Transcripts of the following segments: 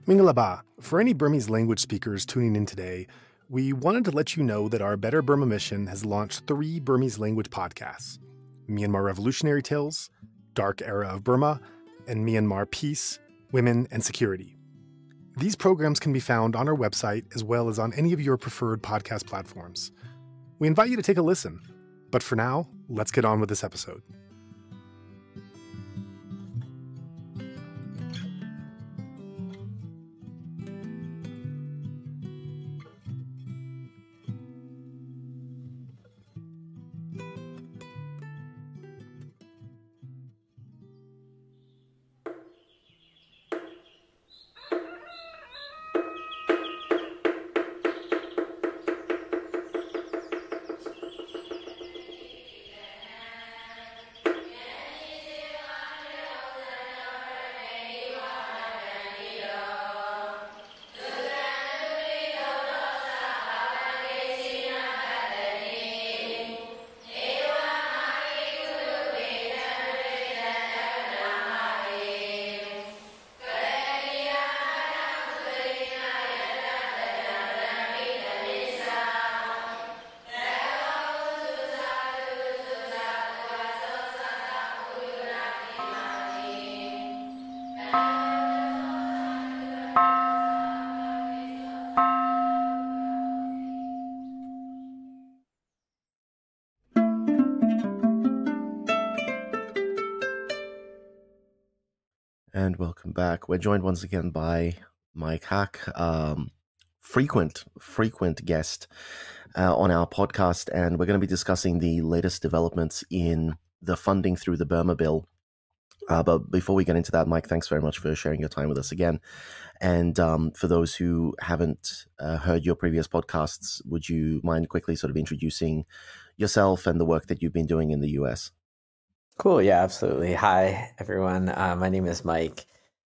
Mingalaba, for any Burmese language speakers tuning in today, we wanted to let you know that our Better Burma mission has launched 3 Burmese language podcasts: Myanmar Revolutionary Tales, Dark Era of Burma, and Myanmar Peace, Women, and Security. These programs can be found on our website as well as on any of your preferred podcast platforms. We invite you to take a listen. But for now, let's get on with this episode. And welcome back. We're joined once again by Mike Haack, frequent guest on our podcast, and we're going to be discussing the latest developments in the funding through the Burma bill. But before we get into that, Mike, thanks very much for sharing your time with us again. And for those who haven't heard your previous podcasts, would you mind quickly sort of introducing yourself and the work that you've been doing in the US? Cool. Yeah, absolutely. Hi, everyone. My name is Mike.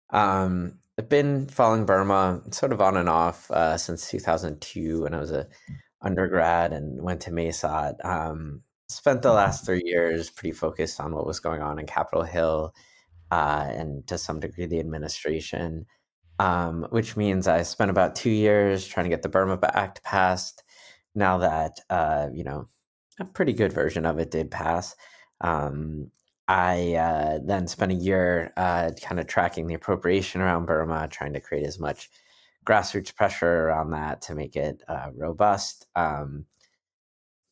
I've been following Burma sort of on and off since 2002 when I was an undergrad and went to MESOT. Spent the last 3 years pretty focused on what was going on in Capitol Hill and to some degree the administration, which means I spent about 2 years trying to get the Burma Act passed. Now that, a pretty good version of it did pass. I then spent a year kind of tracking the appropriation around Burma, trying to create as much grassroots pressure around that to make it robust.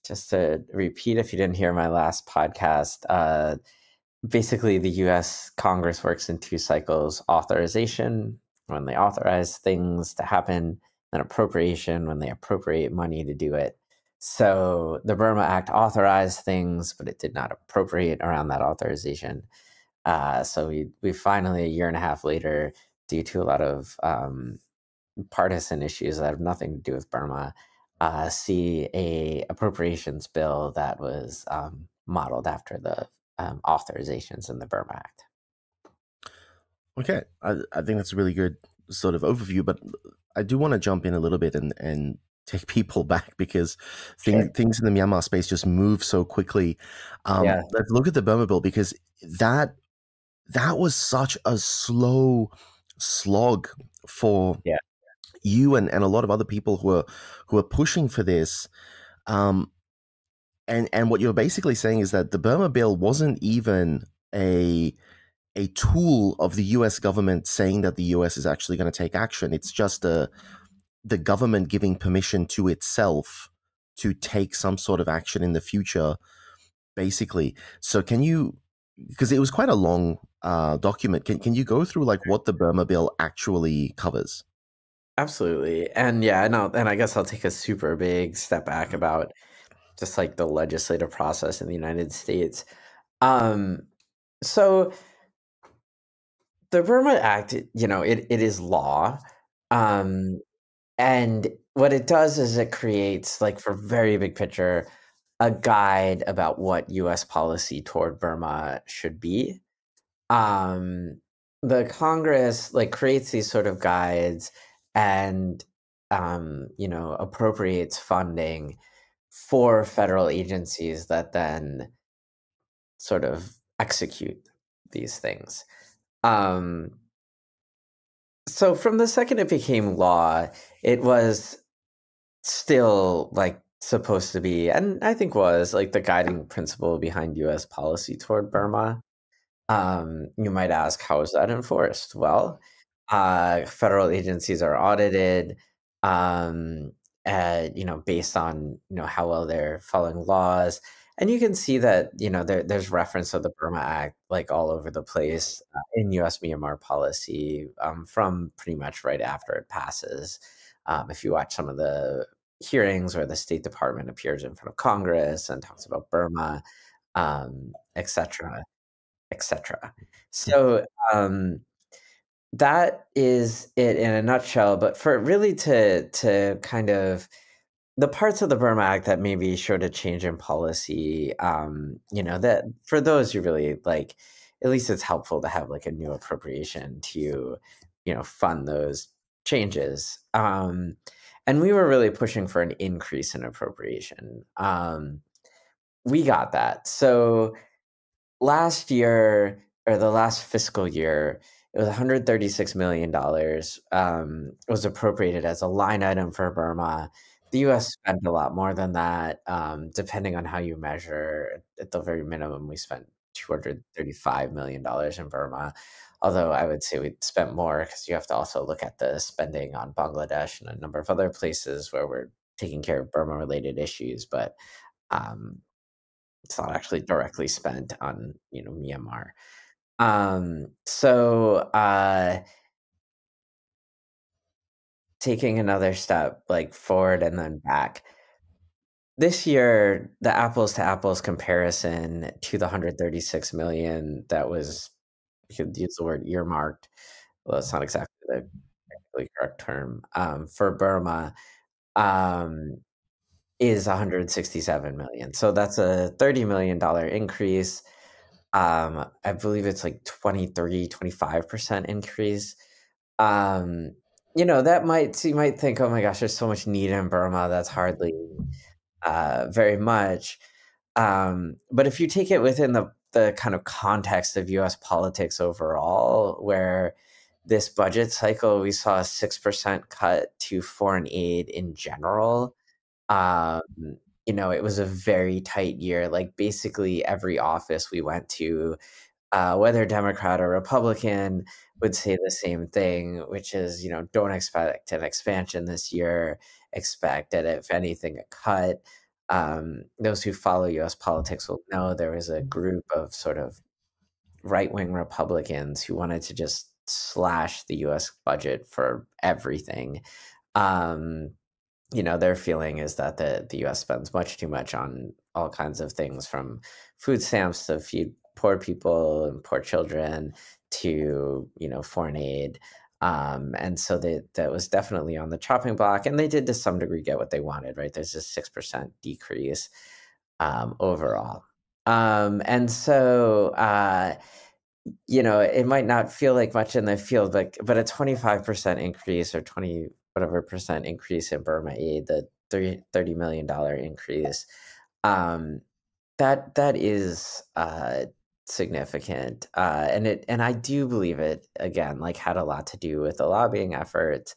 Just to repeat, if you didn't hear my last podcast, basically the US Congress works in 2 cycles: authorization, when they authorize things to happen, and appropriation, when they appropriate money to do it. So the Burma Act authorized things, but it did not appropriate around that authorization. So we finally, a year and a half later, due to a lot of partisan issues that have nothing to do with Burma, see a appropriations bill that was modeled after the authorizations in the Burma Act. Okay, I think that's a really good sort of overview, but I do want to jump in a little bit and take people back because things in the Myanmar space just move so quickly. Let's look at the Burma bill, because that was such a slow slog for you and a lot of other people who are pushing for this. And what you're basically saying is that the Burma bill wasn't even a tool of the US government saying that the US is actually going to take action. It's just the government giving permission to itself to take some sort of action in the future, basically. So can you, because it was quite a long document, can you go through like what the Burma bill actually covers? Absolutely. And and I guess I'll take a super big step back about just like the legislative process in the United States. So the Burma Act, it is law. And what it does is it creates, like, for very big picture, a guide about what US policy toward Burma should be. The Congress creates these sort of guides and appropriates funding for federal agencies that then sort of execute these things. So from the second it became law, it was still like supposed to be, and I think was like the guiding principle behind US policy toward Burma. You might ask, how is that enforced? Well, federal agencies are audited, um, based on, how well they're following laws. And you can see that, there's reference of the Burma Act like all over the place in US-Myanmar policy from pretty much right after it passes. If you watch some of the hearings where the State Department appears in front of Congress and talks about Burma, etc., etc. So, that is it in a nutshell, but for it really to kind of the parts of the Burma Act that maybe showed a change in policy, that for those you really like, at least it's helpful to have like a new appropriation to, fund those changes. And we were really pushing for an increase in appropriation. We got that. So last year or the last fiscal year, it was $136 million was appropriated as a line item for Burma. The US spent a lot more than that, depending on how you measure. At the very minimum, we spent $235 million in Burma. Although I would say we spent more because you have to also look at the spending on Bangladesh and a number of other places where we're taking care of Burma-related issues. But um, it's not actually directly spent on, Myanmar. So taking another step like forward and then back. This year, the apples to apples comparison to the 136 million that was, you could use the word earmarked. Well, it's not exactly the technically correct term for Burma. Um, is 167 million. So that's a $30 million increase. I believe it's like 25% increase. Um, you might think, oh my gosh, there's so much need in Burma. That's hardly very much. But if you take it within the kind of context of US politics overall, where this budget cycle, we saw a 6% cut to foreign aid in general. Um, it was a very tight year. Like basically every office we went to, whether Democrat or Republican, would say the same thing, which is, don't expect an expansion this year. Expect that if anything, a cut. Those who follow U.S. politics will know there was a group of sort of right-wing Republicans who wanted to just slash the U.S. budget for everything. Um, their feeling is that the US spends much too much on all kinds of things from food stamps to feed poor people and poor children to, foreign aid. And so that was definitely on the chopping block. And they did to some degree get what they wanted, right? There's a 6% decrease overall. And so, it might not feel like much in the field, but a 25% increase or 20 whatever percent increase in Burma aid, the $30 million increase, that is significant, and I do believe it again like had a lot to do with the lobbying efforts,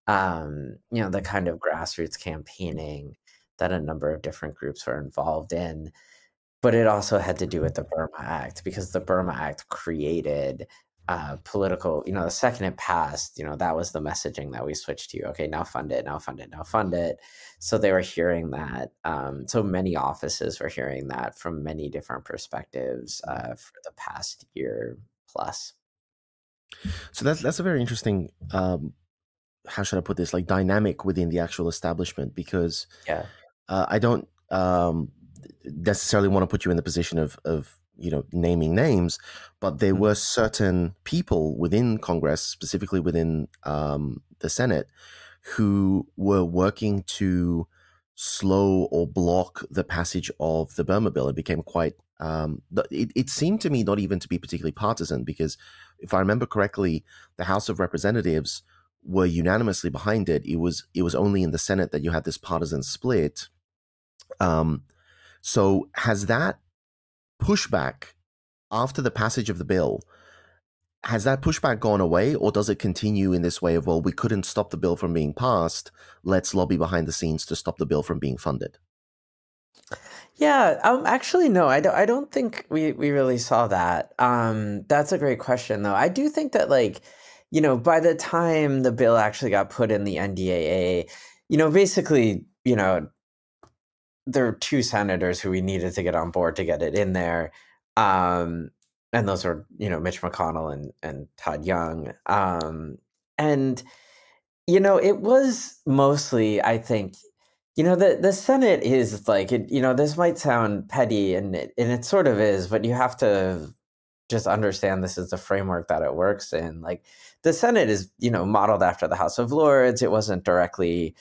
the kind of grassroots campaigning that a number of different groups were involved in. But it also had to do with the Burma Act because the Burma Act created political, the second it passed, that was the messaging that we switched to. Okay, now fund it, now fund it, now fund it. So they were hearing that. So many offices were hearing that from many different perspectives for the past year plus. So that's a very interesting, how should I put this, like dynamic within the actual establishment, because I don't necessarily want to put you in the position of naming names, but there were certain people within Congress, specifically within the Senate, who were working to slow or block the passage of the Burma bill. It became quite it seemed to me not even to be particularly partisan, because if I remember correctly, the House of Representatives were unanimously behind it. It was only in the Senate that you had this partisan split. So has that pushback after the passage of the bill, has that pushback gone away, or does it continue in this way of, well, we couldn't stop the bill from being passed, let's lobby behind the scenes to stop the bill from being funded? Yeah, actually, no, I don't think we really saw that. That's a great question, though. I do think that, like, by the time the bill actually got put in the NDAA, basically, there are two senators who we needed to get on board to get it in there. And those were, Mitch McConnell and Todd Young. And, it was mostly, I think, the Senate is like, this might sound petty and it sort of is, but you have to just understand this is the framework that it works in. Like, the Senate is, modeled after the House of Lords. It wasn't directly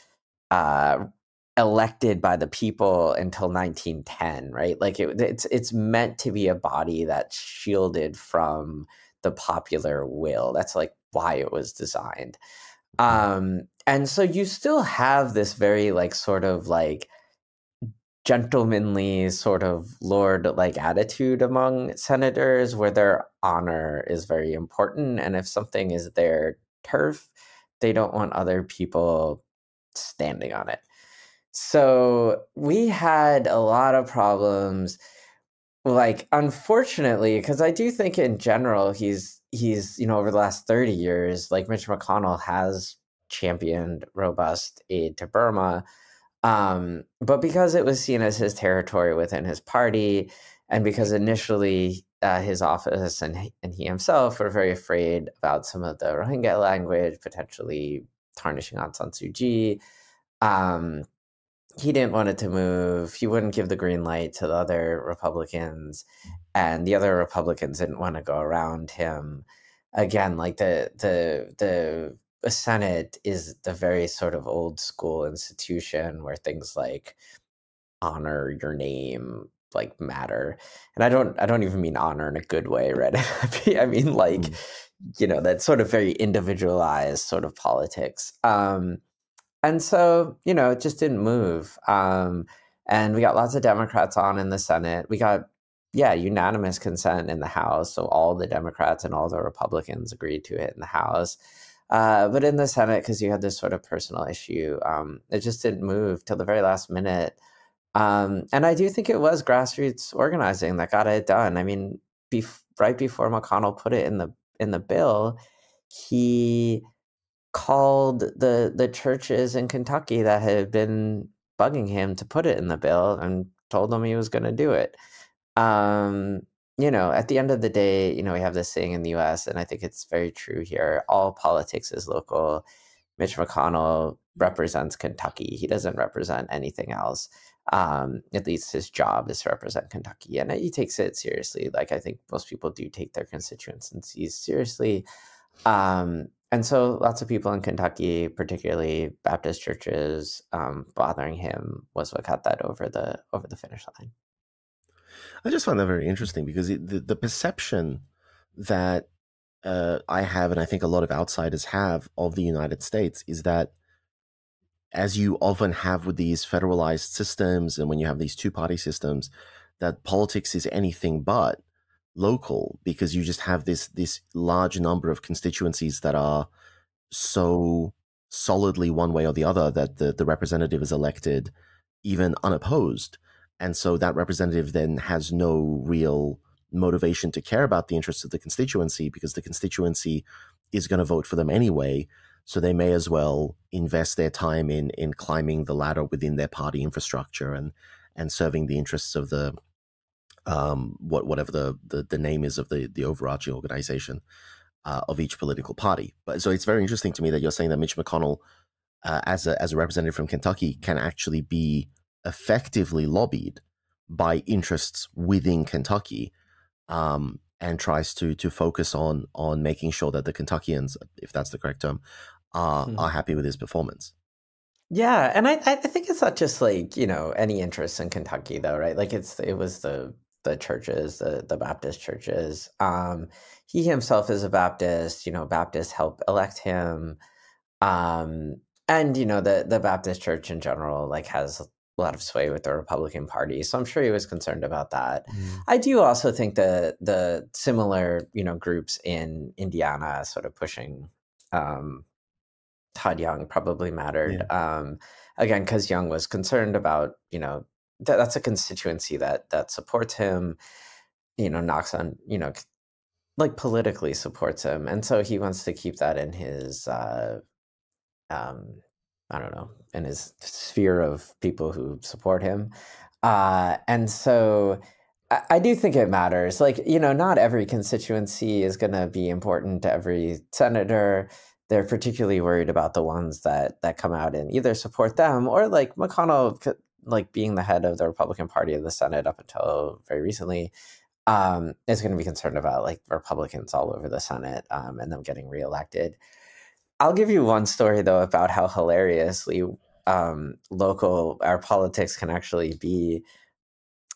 elected by the people until 1910, right? Like, it's meant to be a body that's shielded from the popular will. That's like why it was designed. And so you still have this very like sort of like gentlemanly sort of lord-like attitude among senators where their honor is very important. And if something is their turf, they don't want other people standing on it. So we had a lot of problems, like, unfortunately, because I do think in general he's over the last 30 years, like, Mitch McConnell has championed robust aid to Burma. But because it was seen as his territory within his party, and because initially his office and he himself were very afraid about some of the Rohingya language potentially tarnishing Aung San Suu Kyi, he didn't want it to move. He wouldn't give the green light to the other Republicans, and the other Republicans didn't want to go around him. Again, like the Senate is the very sort of old school institution where things like honor your name like matter. And I don't even mean honor in a good way, right? I mean like, that sort of very individualized sort of politics. And so, it just didn't move. And we got lots of Democrats on in the Senate. We got, unanimous consent in the House. So all the Democrats and all the Republicans agreed to it in the House. But in the Senate, because you had this sort of personal issue, it just didn't move till the very last minute. And I do think it was grassroots organizing that got it done. I mean, right before McConnell put it in the bill, he called the churches in Kentucky that had been bugging him to put it in the bill and told them he was going to do it. At the end of the day, we have this saying in the US, and I think it's very true here. All politics is local. Mitch McConnell represents Kentucky. He doesn't represent anything else. At least his job is to represent Kentucky, and he takes it seriously. Like, I think most people do take their constituencies seriously. And so lots of people in Kentucky, particularly Baptist churches, bothering him was what got that over the finish line. I just find that very interesting because the perception that I have, and I think a lot of outsiders have, of the United States is that, as you often have with these federalized systems and when you have these two-party systems, that politics is anything but local, because you just have this large number of constituencies that are so solidly one way or the other that the representative is elected even unopposed. And so that representative then has no real motivation to care about the interests of the constituency, because the constituency is going to vote for them anyway. So they may as well invest their time in climbing the ladder within their party infrastructure and serving the interests of the whatever the name is of the overarching organization of each political party. But so it's very interesting to me that you're saying that Mitch McConnell, as a representative from Kentucky, can actually be effectively lobbied by interests within Kentucky, and tries to focus on making sure that the Kentuckians, if that's the correct term, are happy with his performance. Yeah, and I think it's not just like, any interest in Kentucky though, right? Like it was the churches, the Baptist churches. He himself is a Baptist. Baptists help elect him, and the Baptist Church in general like has sway with the Republican Party. So I'm sure he was concerned about that. I do also think that the similar, groups in Indiana sort of pushing Todd Young probably mattered. Again, because Young was concerned about, that's a constituency that supports him, knocks on, like politically supports him. And so he wants to keep that in his, I don't know, in his sphere of people who support him. And so I do think it matters. Like, not every constituency is going to be important to every senator. They're particularly worried about the ones that come out and either support them or like McConnell, like being the head of the Republican Party of the Senate up until very recently, is going to be concerned about like Republicans all over the Senate and them getting reelected. I'll give you one story, though, about how hilariously local our politics can actually be.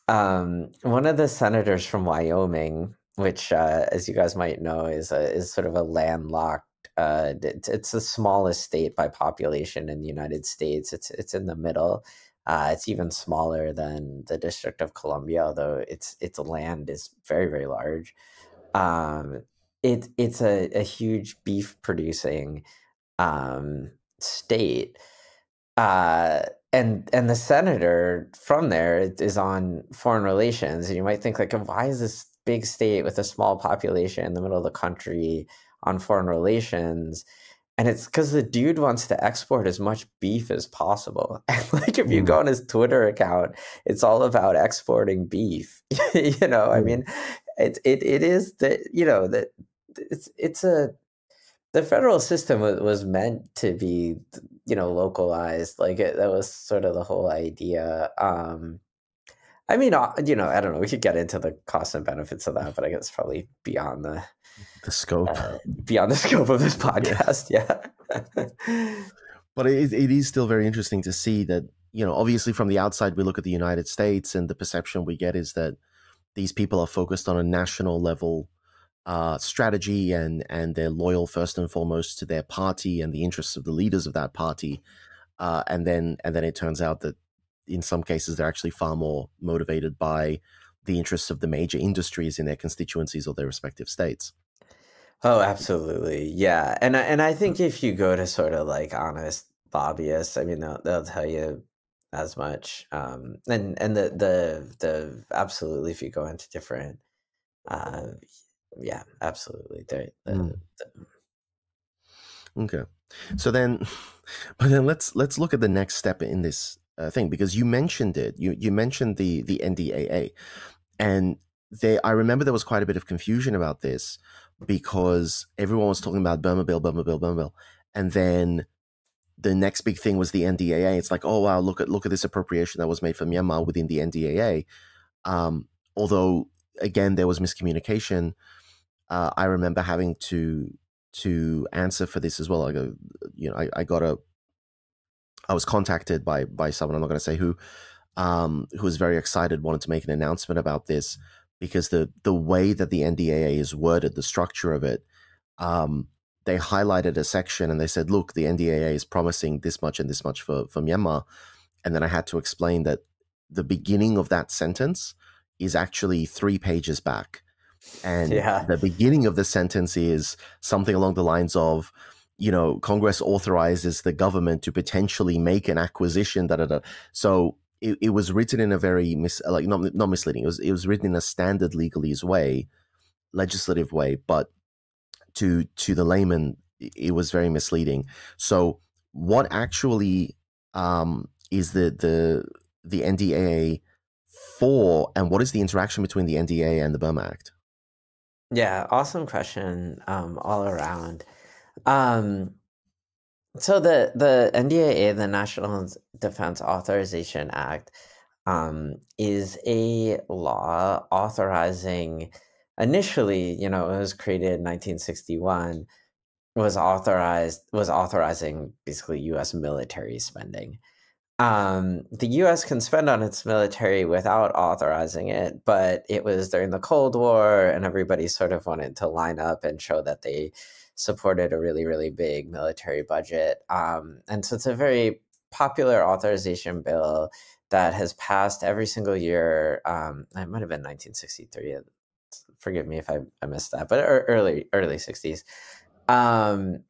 One of the senators from Wyoming, which, as you guys might know, is sort of a landlocked. It's the smallest state by population in the United States. It's in the middle. It's even smaller than the District of Columbia, although its land is very, very large. It's a huge beef producing state, and the senator from there is on foreign relations, and you might think like, why is this big state with a small population in the middle of the country on foreign relations? And it's because the dude wants to export as much beef as possible. And like, if you go on his Twitter account, it's all about exporting beef. I mean, it is that, the federal system was meant to be, localized. Like that was sort of the whole idea. I mean, I don't know. We could get into the costs and benefits of that, but I guess probably beyond the scope, beyond the scope of this podcast. Yeah. But it is still very interesting to see that, obviously from the outside, we look at the United States and the perception we get is that these people are focused on a national level strategy and they're loyal first and foremost to their party and the interests of the leaders of that party. And then it turns out that in some cases, they're actually far more motivated by the interests of the major industries in their constituencies or their respective states. Oh, absolutely. Yeah. And I think if you go to sort of like honest lobbyists, I mean, they'll tell you as much. And the absolutely, if you go into different, yeah, absolutely. Okay. So then, but then let's look at the next step in this thing, because you mentioned it. You mentioned the NDAA, and I remember there was quite a bit of confusion about this because everyone was talking about Burma Bill, and then the next big thing was the NDAA. It's like, oh wow, look at this appropriation that was made for Myanmar within the NDAA. Although again, there was miscommunication. I remember having to answer for this as well. I was contacted by someone, I'm not going to say who was very excited, wanted to make an announcement about this because the way that the NDAA is worded, the structure of it, they highlighted a section and they said, look, the NDAA is promising this much and this much for Myanmar. And then I had to explain that the beginning of that sentence is actually 3 pages back. And the beginning of the sentence is something along the lines of, Congress authorizes the government to potentially make an acquisition, So it was written in a very not misleading. It was written in a standard legalese way, legislative way, but to the layman, it was very misleading. So what actually is the NDAA for, and what is the interaction between the NDAA and the Burma Act? Yeah, awesome question all around. So the NDAA, the National Defense Authorization Act, is a law authorizing, initially, it was created in 1961, was authorizing basically U.S. military spending. The U.S. can spend on its military without authorizing it, but it was during the Cold War and everybody sort of wanted to line up and show that they supported a really, really big military budget. And so it's a very popular authorization bill that has passed every single year. It might have been 1963. Forgive me if I missed that, but early 60s. And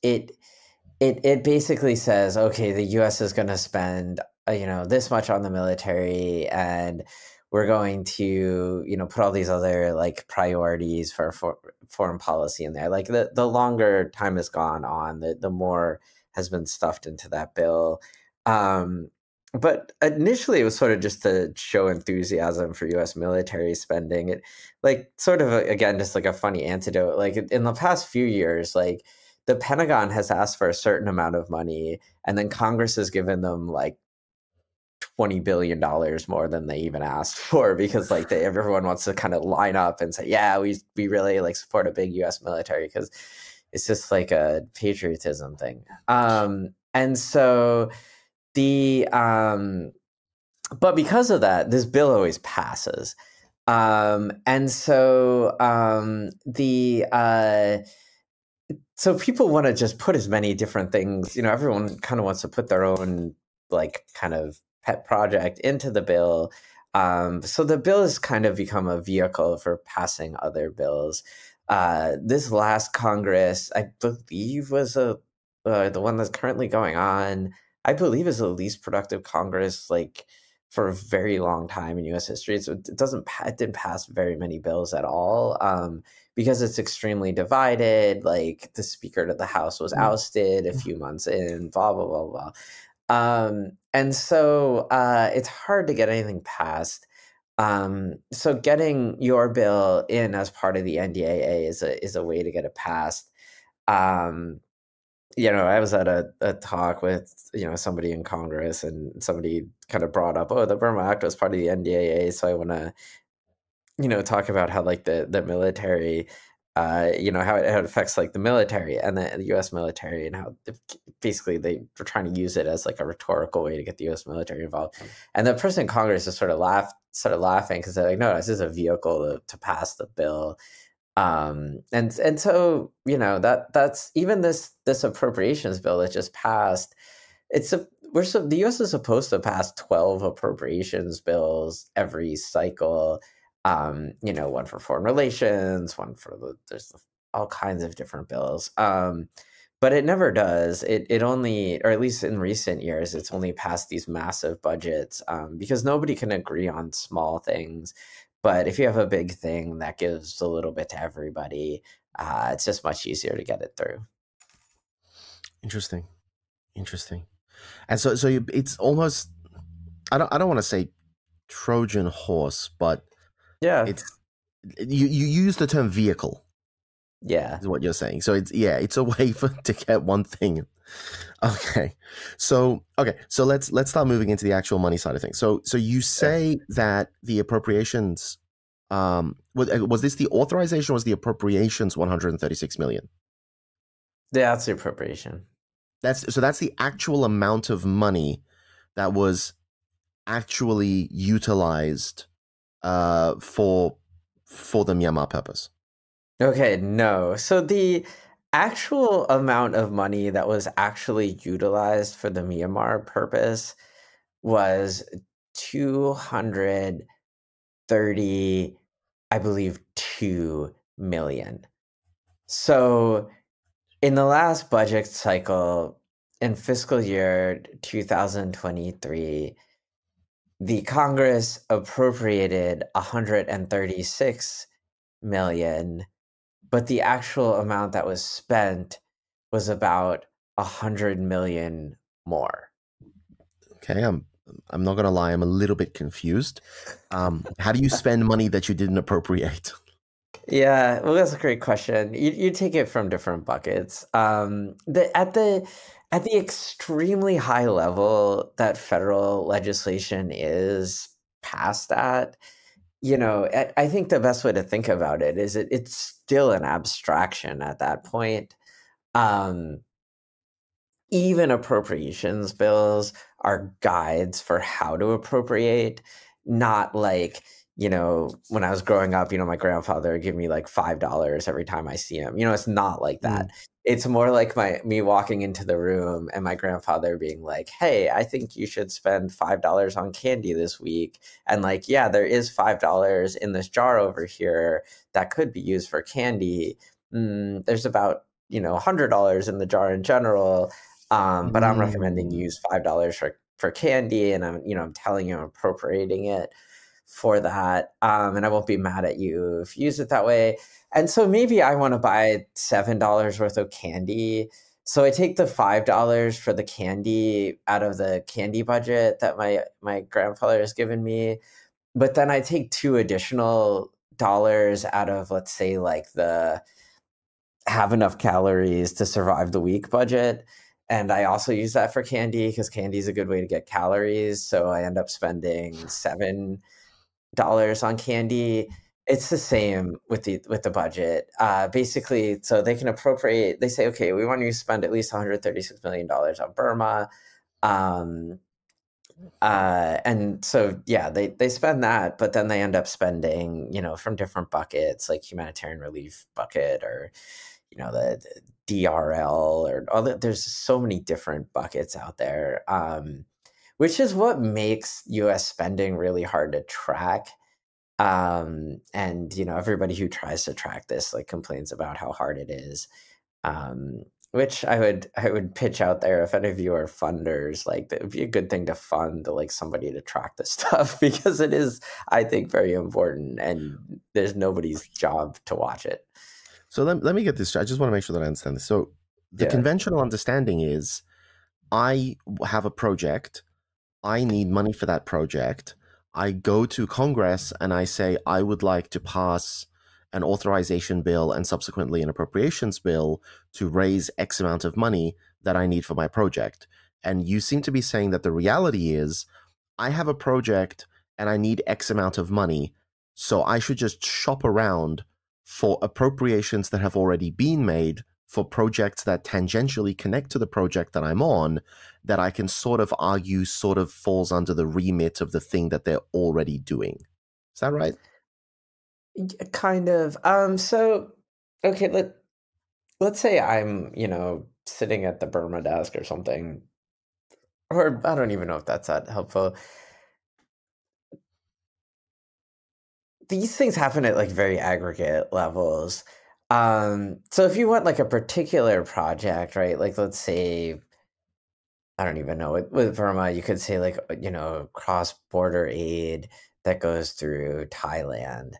it basically says, okay, the U.S. is going to spend this much on the military, and we're going to put all these other like priorities for foreign policy in there. Like the longer time has gone on, the more has been stuffed into that bill. But initially it was sort of just to show enthusiasm for U.S. military spending. It like sort of again just like a funny antidote. Like in the past few years, like the Pentagon has asked for a certain amount of money, and then Congress has given them like $20 billion more than they even asked for, because like everyone wants to kind of line up and say, yeah, we really like support a big U.S. military, because it's just like a patriotism thing. And so but because of that, this bill always passes. And so so people want to just put as many different things, everyone kind of wants to put their own like kind of pet project into the bill. So the bill has kind of become a vehicle for passing other bills. This last Congress, I believe, was the one that's currently going on, I believe, is the least productive Congress like for a very long time in U.S. history. So it didn't pass very many bills at all, because it's extremely divided. Like the Speaker of the House was ousted a few months in, blah blah blah blah. And so it's hard to get anything passed. So getting your bill in as part of the NDAA is a way to get it passed. I was at a talk with, somebody in Congress, and somebody kind of brought up, oh, the Burma Act was part of the NDAA. So I want to, talk about how like the military, how it affects like the military and the U.S. military, and how basically they were trying to use it as like a rhetorical way to get the U.S. military involved. And the person in Congress just started laughing, because they're like, no, this is a vehicle to pass the bill. And so that's even this appropriations bill that just passed. The U.S. is supposed to pass 12 appropriations bills every cycle. One for foreign relations, one for there's all kinds of different bills. But it never does. It only, or at least in recent years, it's only passed these massive budgets, because nobody can agree on small things. But if you have a big thing that gives a little bit to everybody, it's just much easier to get it through. Interesting. And so it's almost, I don't want to say Trojan horse, but yeah, it's you use the term vehicle. Yeah, is what you're saying. So it's a way to get one thing. Okay, so let's start moving into the actual money side of things. So you say that the appropriations, was this the authorization, or was the appropriations 136 million? Yeah, that's the appropriation. That's the actual amount of money that was actually utilized for the Myanmar purpose. Okay, no. So the actual amount of money that was actually utilized for the Myanmar purpose was 230, I believe, 2 million. So in the last budget cycle, in fiscal year 2023, the Congress appropriated 136 million, but the actual amount that was spent was about 100 million more. Okay, I'm not gonna lie, I'm a little bit confused. How do you spend money that you didn't appropriate? Yeah, well, that's a great question. You take it from different buckets. At the extremely high level that federal legislation is passed at, I think the best way to think about it is it's still an abstraction at that point. Even appropriations bills are guides for how to appropriate, not like, when I was growing up, my grandfather would give me like $5 every time I see him. It's not like that. it's more like me walking into the room and my grandfather being like, "Hey, I think you should spend $5 on candy this week." And like, yeah, there is $5 in this jar over here that could be used for candy. There's about, $100 in the jar in general. But I'm recommending you use $5 for candy, and I'm telling you I'm appropriating it for that. And I won't be mad at you if you use it that way. And so maybe I want to buy $7 worth of candy. So I take the $5 for the candy out of the candy budget that my grandfather has given me. But then I take 2 additional dollars out of, let's say, like the have enough calories to survive the week budget. And I also use that for candy because candy is a good way to get calories. So I end up spending $7 on candy. It's the same with the budget. Basically, so they can appropriate. They say, okay, we want you to spend at least $136 million on Burma. And so, yeah, they spend that, but then they end up spending, from different buckets, like humanitarian relief bucket, or the DRL, or there's so many different buckets out there, which is what makes U.S. spending really hard to track. And everybody who tries to track this like complains about how hard it is. Which I would pitch out there, if any of you are funders, like it would be a good thing to fund like somebody to track this stuff, because it is, I think, very important, and there's nobody's job to watch it. So let me get this. I just want to make sure that I understand this. So the conventional understanding is, I have a project, I need money for that project. I go to Congress and I say, I would like to pass an authorization bill and subsequently an appropriations bill to raise X amount of money that I need for my project. And you seem to be saying that the reality is, I have a project and I need X amount of money, so I should just shop around for appropriations that have already been made for projects that tangentially connect to the project that I'm on, that I can sort of argue sort of falls under the remit of the thing that they're already doing. Is that right? Kind of. So, okay, let's say I'm, sitting at the Burma desk or something, or I don't even know if that's that helpful. These things happen at like very aggregate levels. So if you want like a particular project, right? Like let's say, I don't even know, with Burma, you could say like, cross-border aid that goes through Thailand.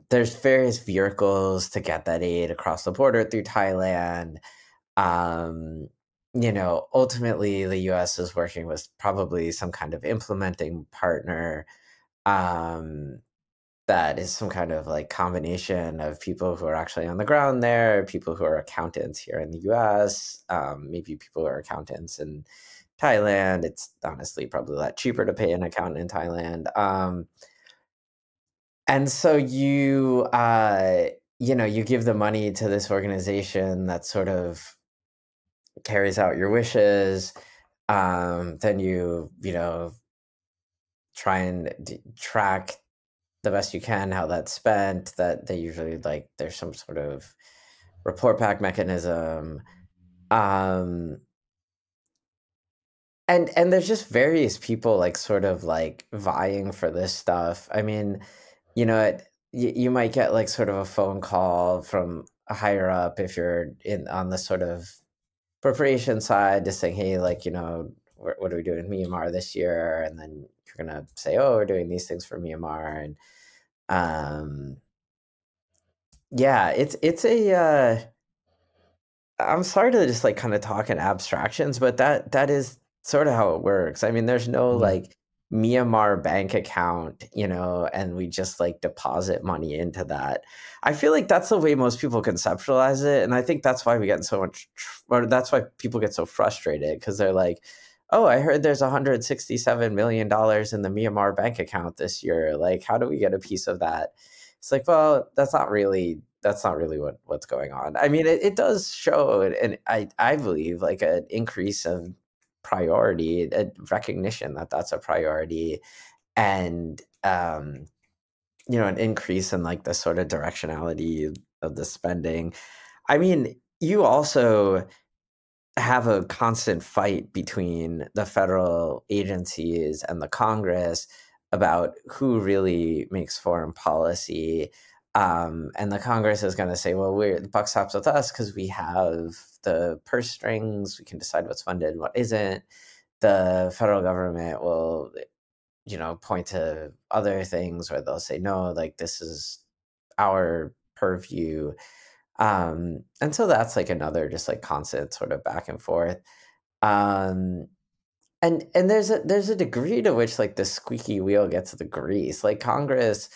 There's various vehicles to get that aid across the border through Thailand. Ultimately the US is working with probably some kind of implementing partner, that is some kind of like combination of people who are actually on the ground there, people who are accountants here in the US, maybe people who are accountants in Thailand. It's honestly probably a lot cheaper to pay an accountant in Thailand. And so you give the money to this organization that sort of carries out your wishes. Then you try and track the best you can how that's spent. That they usually like there's some sort of report back mechanism. And there's just various people like sort of like vying for this stuff. I mean, you might get like sort of a phone call from a higher up if you're on the sort of appropriation side, just saying, hey, like, what are we doing in Myanmar this year? And then you're gonna say, oh, we're doing these things for Myanmar. And yeah, it's a I'm sorry to just like kind of talk in abstractions, but that is sort of how it works. I mean, there's no like Myanmar bank account, and we just like deposit money into that. I feel like that's the way most people conceptualize it, and I think that's why we get so much, or that's why people get so frustrated, because they're like, "Oh, I heard there's $167 million in the Myanmar bank account this year. Like, how do we get a piece of that?" It's like, well, that's not really what's going on. I mean, it does show, and I believe like an increase of priority, a recognition that that's a priority, and an increase in like the sort of directionality of the spending. I mean, you also have a constant fight between the federal agencies and the Congress about who really makes foreign policy. And the Congress is going to say, well, the buck stops with us because we have the purse strings. We can decide what's funded and what isn't. The federal government will, point to other things where they'll say, no, like this is our purview. And so that's like another just like constant sort of back and forth. Um, and there's a degree to which like the squeaky wheel gets the grease. Like Congress,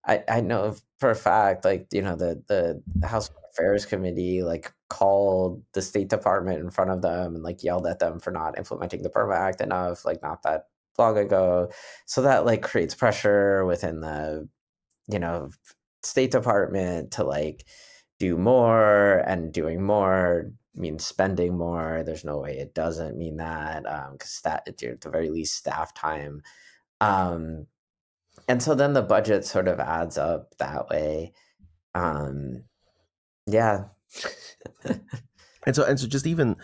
I know for a fact, like, the House Affairs Committee like called the State Department in front of them and like yelled at them for not implementing the Burma Act enough, like not that long ago. So that like creates pressure within the, State Department to like do more, and doing more means spending more. There's no way it doesn't mean that, because at the very least staff time. And so then the budget sort of adds up that way. Yeah. And so just even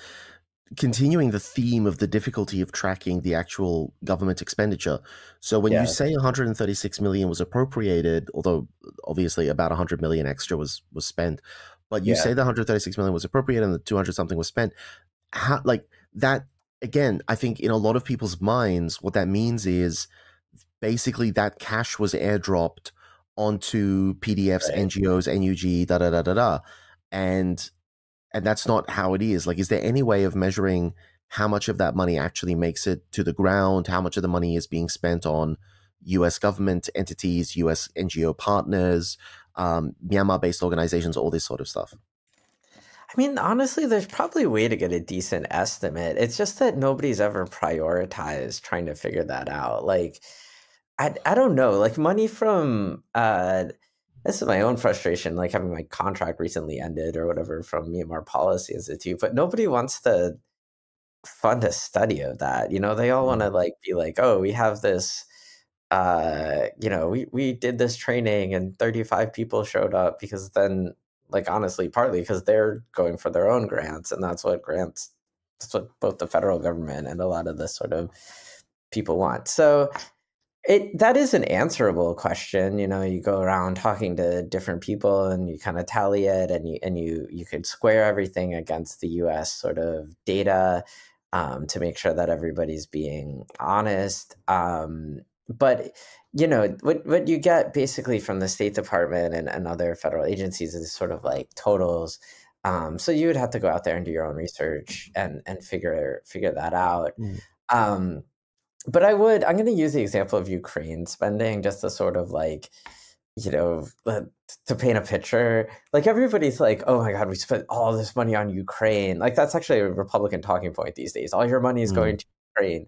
continuing the theme of the difficulty of tracking the actual government expenditure. So when you say 136 million was appropriated, although obviously about 100 million extra was spent, but you say the 136 million was appropriated and the 200 something was spent. How, like that, again, I think in a lot of people's minds, what that means is basically that cash was airdropped onto PDFs, right, NGOs, NUG, da da da da da, and that's not how it is. Like, is there any way of measuring how much of that money actually makes it to the ground? How much of the money is being spent on US government entities, US NGO partners, Myanmar-based organizations, all this sort of stuff? I mean, honestly, there's probably a way to get a decent estimate. It's just that nobody's ever prioritized trying to figure that out. Like, I don't know, like money from, this is my own frustration, like having my contract recently ended or whatever from Myanmar Policy Institute, but nobody wants to fund a study of that. They all want to like be like, oh, we have this, we did this training and 35 people showed up, because then, like, honestly, partly because they're going for their own grants, and that's what both the federal government and a lot of the sort of people want. So that is an answerable question. You go around talking to different people and you kind of tally it, and you could square everything against the US sort of data, to make sure that everybody's being honest. But what you get basically from the State Department and other federal agencies is sort of like totals. So you would have to go out there and do your own research and figure that out. But I'm going to use the example of Ukraine spending just to sort of like, to paint a picture. Like everybody's like, oh my God, we spent all this money on Ukraine. Like that's actually a Republican talking point these days. All your money is going to Ukraine.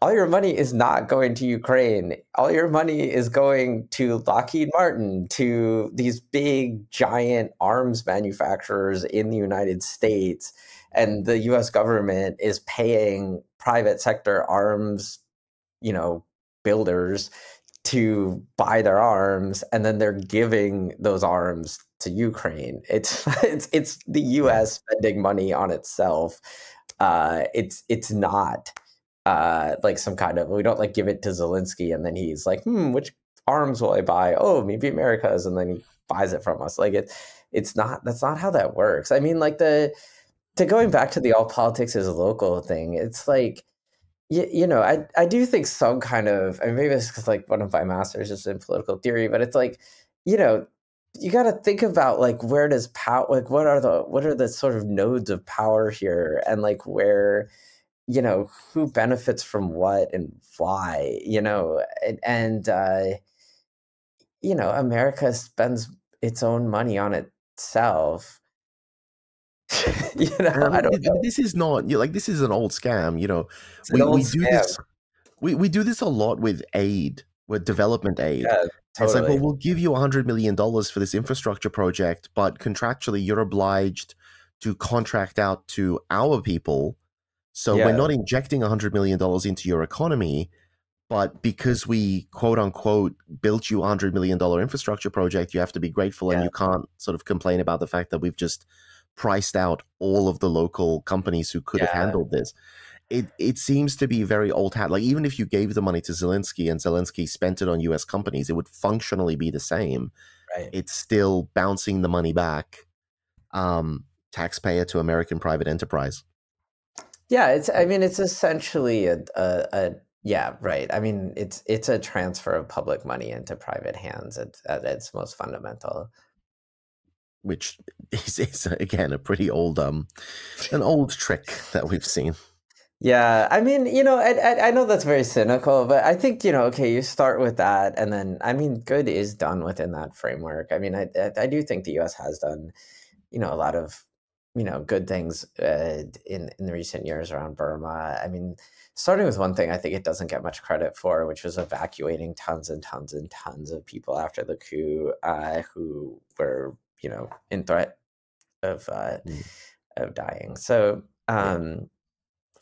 All your money is not going to Ukraine. All your money is going to Lockheed Martin, to these big, giant arms manufacturers in the United States. And the US government is paying private sector arms, builders to buy their arms, and then they're giving those arms to Ukraine. It's the US spending money on itself. It's not like some kind of, we don't like give it to Zelensky and then he's like, which arms will I buy? Oh, maybe America's, and then he buys it from us. Like that's not how that works. I mean, like going back to the all politics is local thing, it's like, I do think some kind of, I mean, maybe it's because like one of my masters is in political theory, but it's like, you got to think about like, where does power, like what are the sort of nodes of power here, and like where, who benefits from what and why, and America spends its own money on itself. I don't know. This is not like, this is an old scam. We do this a lot with aid, with development aid. Yeah, totally. It's like, well, we'll give you $100 million for this infrastructure project, but contractually you're obliged to contract out to our people. So we're not injecting $100 million into your economy, but because we quote unquote built you $100 million infrastructure project, you have to be grateful, and you can't sort of complain about the fact that we've just priced out all of the local companies who could have Yeah. handled this. It seems to be very old hat. Like, even if you gave the money to Zelensky and Zelensky spent it on US companies, it would functionally be the same. Right. It's still bouncing the money back, taxpayer to American private enterprise. Yeah, it's essentially a yeah, right. I mean, it's a transfer of public money into private hands at its most fundamental. Which is again a pretty old an old trick that we've seen. Yeah, I mean, I know that's very cynical, but I think, okay, you start with that, and then, I mean, good is done within that framework. I mean, I do think the U.S. has done, a lot of, good things in the recent years around Burma. I mean, starting with one thing I think it doesn't get much credit for, which was evacuating tons and tons and tons of people after the coup who were, in threat of dying. So,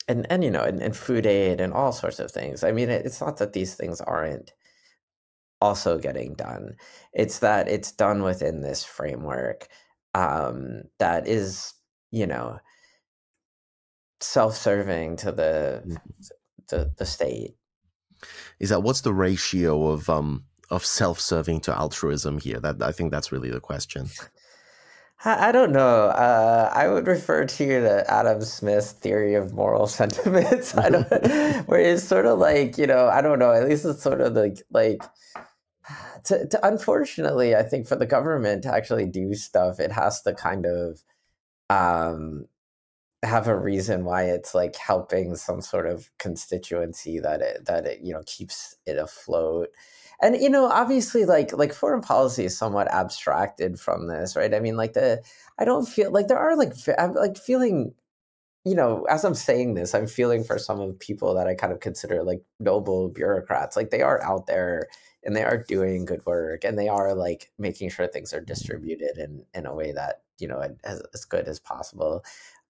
and food aid and all sorts of things. I mean, it's not that these things aren't also getting done. It's that it's done within this framework that is, self-serving to the state. Is that what's the ratio of self-serving to altruism here? That I think that's really the question. I don't know. I would refer to Adam Smith's theory of moral sentiments. Where it's sort of like, I don't know. At least it's sort of like to unfortunately, I think for the government to actually do stuff, it has to kind of have a reason why it's like helping some sort of constituency that it keeps it afloat. And obviously like foreign policy is somewhat abstracted from this, right? I mean, I don't feel like there are I'm like feeling, as I'm saying this, I'm feeling for some of the people that I kind of consider like noble bureaucrats. Like, they are out there and they are doing good work, and they are like making sure things are distributed in a way that, as good as possible.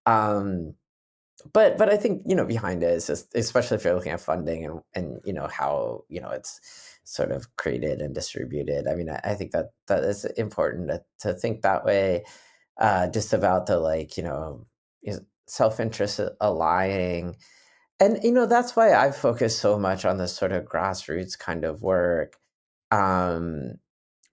But I think, behind it is just, especially if you're looking at funding and how, it's sort of created and distributed. I mean, I think that is important to think that way, just about the self-interest aligning. And, that's why I've focused so much on this sort of grassroots kind of work.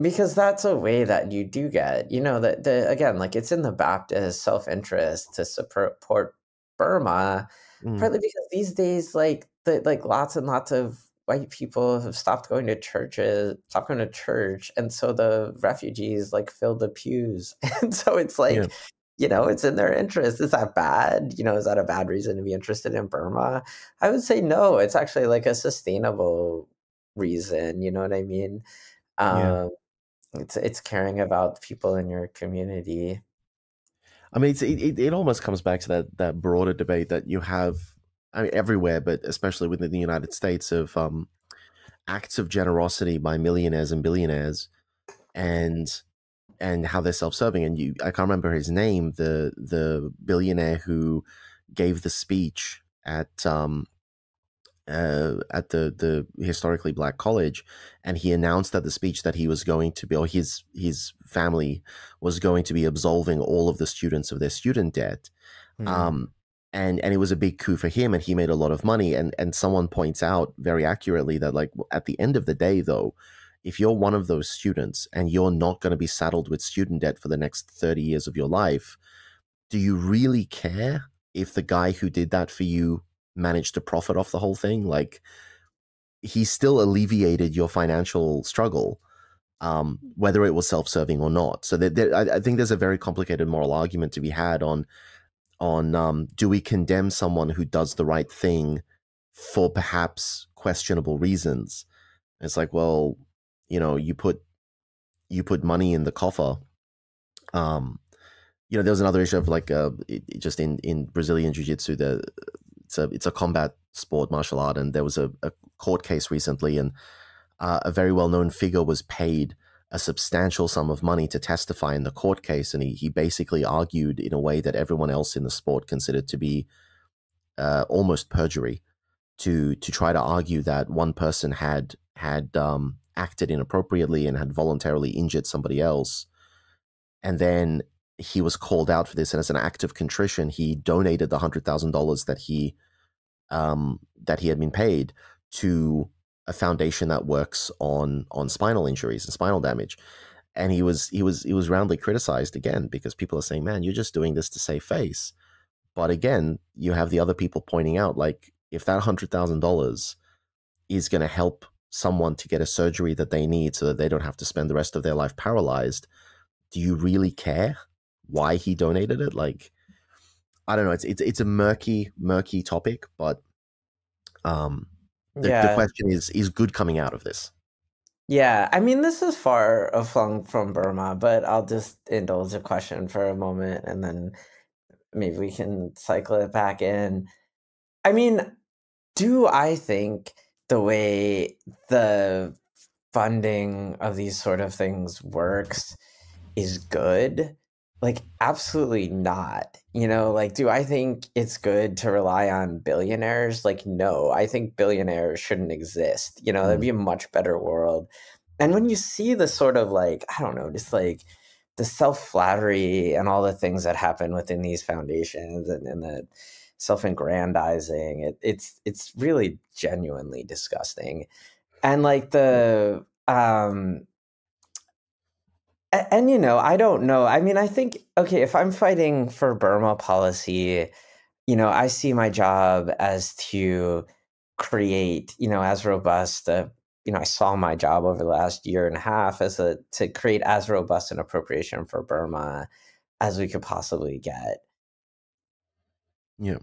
Because that's a way that you do get, that again, like, it's in the Baptist self-interest to support Burma, partly because these days, lots and lots of white people have stopped going to church, and so the refugees fill the pews, and so it's like, it's in their interest. Is that bad? Is that a bad reason to be interested in Burma? I would say no. It's actually like a sustainable reason. You know what I mean? It's caring about people in your community. I mean, it almost comes back to that broader debate that you have, I mean, everywhere, but especially within the United States, of acts of generosity by millionaires and billionaires, and how they're self-serving. And I can't remember his name, the billionaire who gave the speech at the historically black college, and he announced at the speech that he was going to be, or his family was going to be absolving all of the students of their student debt. And it was a big coup for him, and he made a lot of money. And someone points out very accurately that, like, at the end of the day, though, if you're one of those students and you're not going to be saddled with student debt for the next 30 years of your life, do you really care if the guy who did that for you managed to profit off the whole thing? Like, he still alleviated your financial struggle, whether it was self-serving or not. So I think there's a very complicated moral argument to be had on do we condemn someone who does the right thing for perhaps questionable reasons? It's like, well, you put money in the coffer. There was another issue of just in Brazilian jiu-jitsu, it's a combat sport, martial art, and there was a court case recently, and a very well-known figure was paid a substantial sum of money to testify in the court case, and he basically argued in a way that everyone else in the sport considered to be almost perjury, to try to argue that one person had acted inappropriately and had voluntarily injured somebody else, and then he was called out for this, and as an act of contrition, he donated the $100,000 that he had been paid to a foundation that works on spinal injuries and spinal damage. And he was roundly criticized again because people are saying, "Man, you're just doing this to save face." But again, you have the other people pointing out, like, if that $100,000 is going to help someone to get a surgery that they need so that they don't have to spend the rest of their life paralyzed, do you really care why he donated it? Like, I don't know. It's a murky topic, but the question is good coming out of this. Yeah, I mean, this is far flung from Burma, but I'll just indulge a question for a moment, and then maybe we can cycle it back in. I mean, do I think the way the funding of these sort of things works is good? Like, absolutely not. Like, do I think it's good to rely on billionaires? Like, no, I think billionaires shouldn't exist. That'd be a much better world. And when you see the sort of, like, I don't know, just like the self-flattery and all the things that happen within these foundations and the self-aggrandizing, it's really genuinely disgusting. And like the I don't know. I mean, I think, okay, if I'm fighting for Burma policy, I see my job as to create, as robust I saw my job over the last year and a half to create as robust an appropriation for Burma as we could possibly get. Yeah.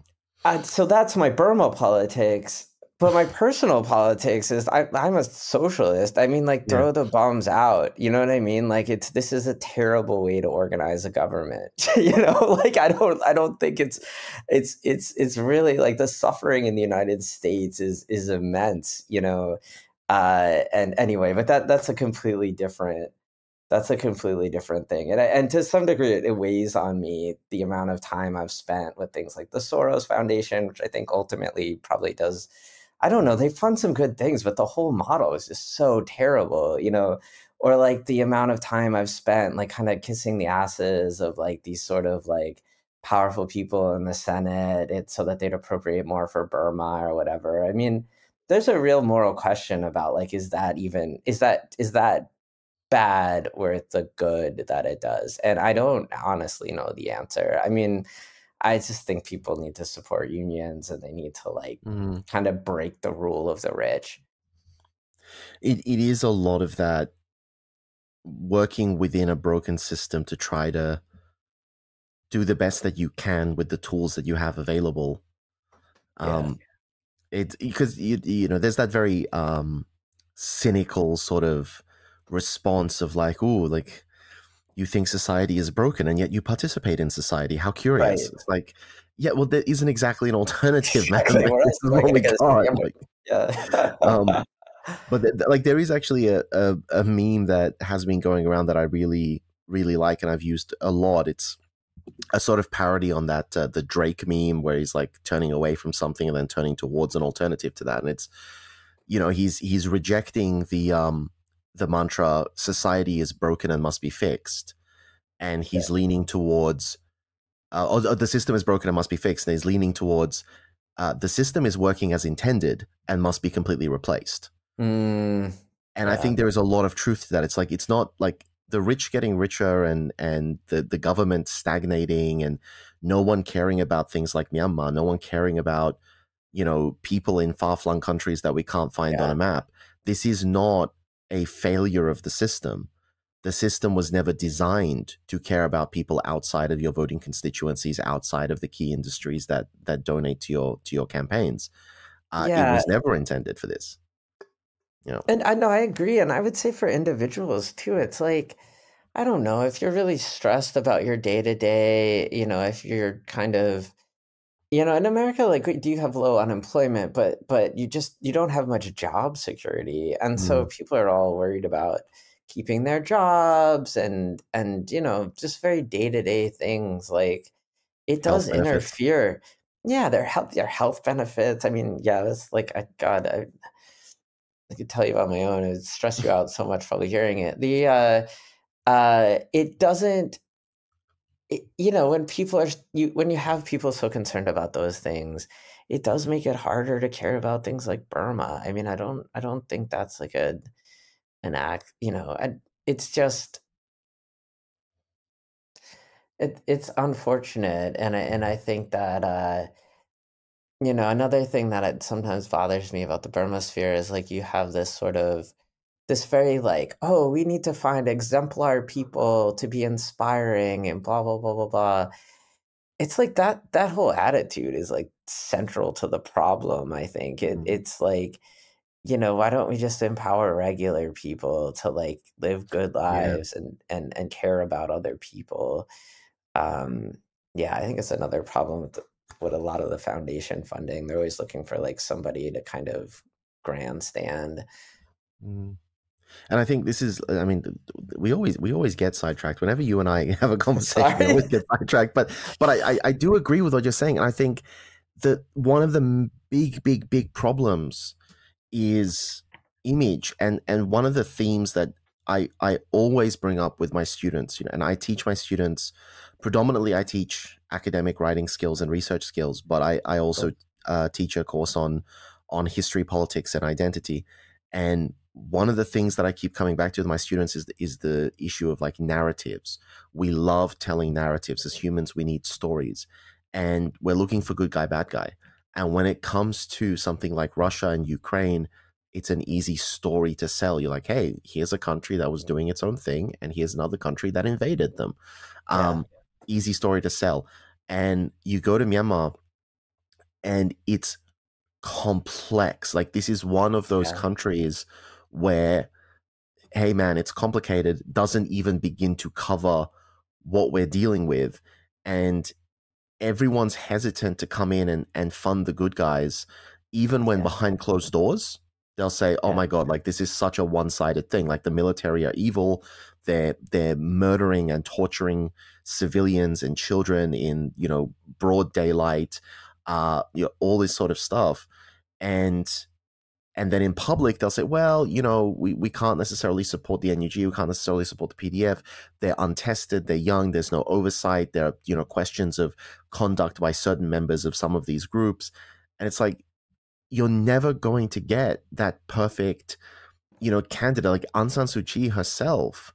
So that's my Burma politics. But my personal politics is I'm a socialist. I mean, like, throw the bombs out. You know what I mean? Like, this is a terrible way to organize a government. Like, I don't think it's really, like, the suffering in the United States is immense. And anyway, but that's a completely different thing. And to some degree, it weighs on me, the amount of time I've spent with things like the Soros Foundation, which I think ultimately probably does, I don't know, they fund some good things, but the whole model is just so terrible, or like the amount of time I've spent like kind of kissing the asses of like these sort of like powerful people in the Senate, so that they'd appropriate more for Burma or whatever. I mean, there's a real moral question about, like, is that bad worth the good that it does? And I don't honestly know the answer. I mean, I just think people need to support unions, and they need to like kind of break the rule of the rich. It is a lot of that, working within a broken system to try to do the best that you can with the tools that you have available. It's because there's that very cynical sort of response of like, oh, like, you think society is broken and yet you participate in society. How curious. Right. It's like, yeah, well, there isn't exactly an alternative, man. Like, this is what we got. Like, but like, there is actually a meme that has been going around that I really, really like, and I've used a lot. It's a sort of parody on that, the Drake meme, where he's like turning away from something and then turning towards an alternative to that. And it's, he's rejecting the mantra, society is broken and must be fixed. And he's leaning towards, the system is broken and must be fixed. And he's leaning towards, the system is working as intended and must be completely replaced. And I think there is a lot of truth to that. It's like, it's not like the rich getting richer and the government stagnating and no one caring about things like Myanmar, no one caring about, people in far-flung countries that we can't find on a map. This is not a failure of the system. The system was never designed to care about people outside of your voting constituencies, outside of the key industries that donate to your campaigns. It was never intended for this. And I know, I agree. And I would say for individuals too, it's like, I don't know, if you're really stressed about your day-to-day, if you're kind of, in America, like, do you have low unemployment, but you don't have much job security. And so people are all worried about keeping their jobs and just very day-to-day things. Like, it does interfere. Yeah, their health benefits. I mean, it's like, I could tell you about my own. It would stress you out so much probably hearing it. It doesn't when people when you have people so concerned about those things, it does make it harder to care about things like Burma. I mean, I don't think that's like an act, it's just, it's unfortunate. And I think that, another thing that sometimes bothers me about the Burma sphere is like you have this very like, oh, we need to find exemplar people to be inspiring and blah, blah, blah, blah, blah. It's like that whole attitude is like central to the problem, I think. It's like, why don't we just empower regular people to like live good Yeah. lives and care about other people? Um, yeah, I think it's another problem with a lot of the foundation funding. They're always looking for like somebody to kind of grandstand. Mm. And I think this is, I mean, we always get sidetracked. Whenever you and I have a conversation, we always get sidetracked. But I do agree with what you're saying. And I think that one of the big problems is image. And one of the themes that I always bring up with my students, and I teach my students, predominantly I teach academic writing skills and research skills, but I also teach a course on history, politics, and identity. And one of the things that I keep coming back to with my students is the issue of like narratives. We love telling narratives. As humans, we need stories. And we're looking for good guy, bad guy. And when it comes to something like Russia and Ukraine, it's an easy story to sell. You're like, hey, here's a country that was doing its own thing, and here's another country that invaded them. Yeah. Easy story to sell. And you go to Myanmar, and it's complex. Like, this is one of those countries where, hey man, it's complicated, doesn't even begin to cover what we're dealing with. And everyone's hesitant to come in and fund the good guys, even when behind closed doors, they'll say, oh my God, like this is such a one-sided thing. Like the military are evil. They're murdering and torturing civilians and children in, broad daylight, all this sort of stuff. And then in public, they'll say, well, we can't necessarily support the NUG. We can't necessarily support the PDF. They're untested. They're young. There's no oversight. There are, questions of conduct by certain members of some of these groups. And it's like, you're never going to get that perfect, candidate. Like Aung San Suu Kyi herself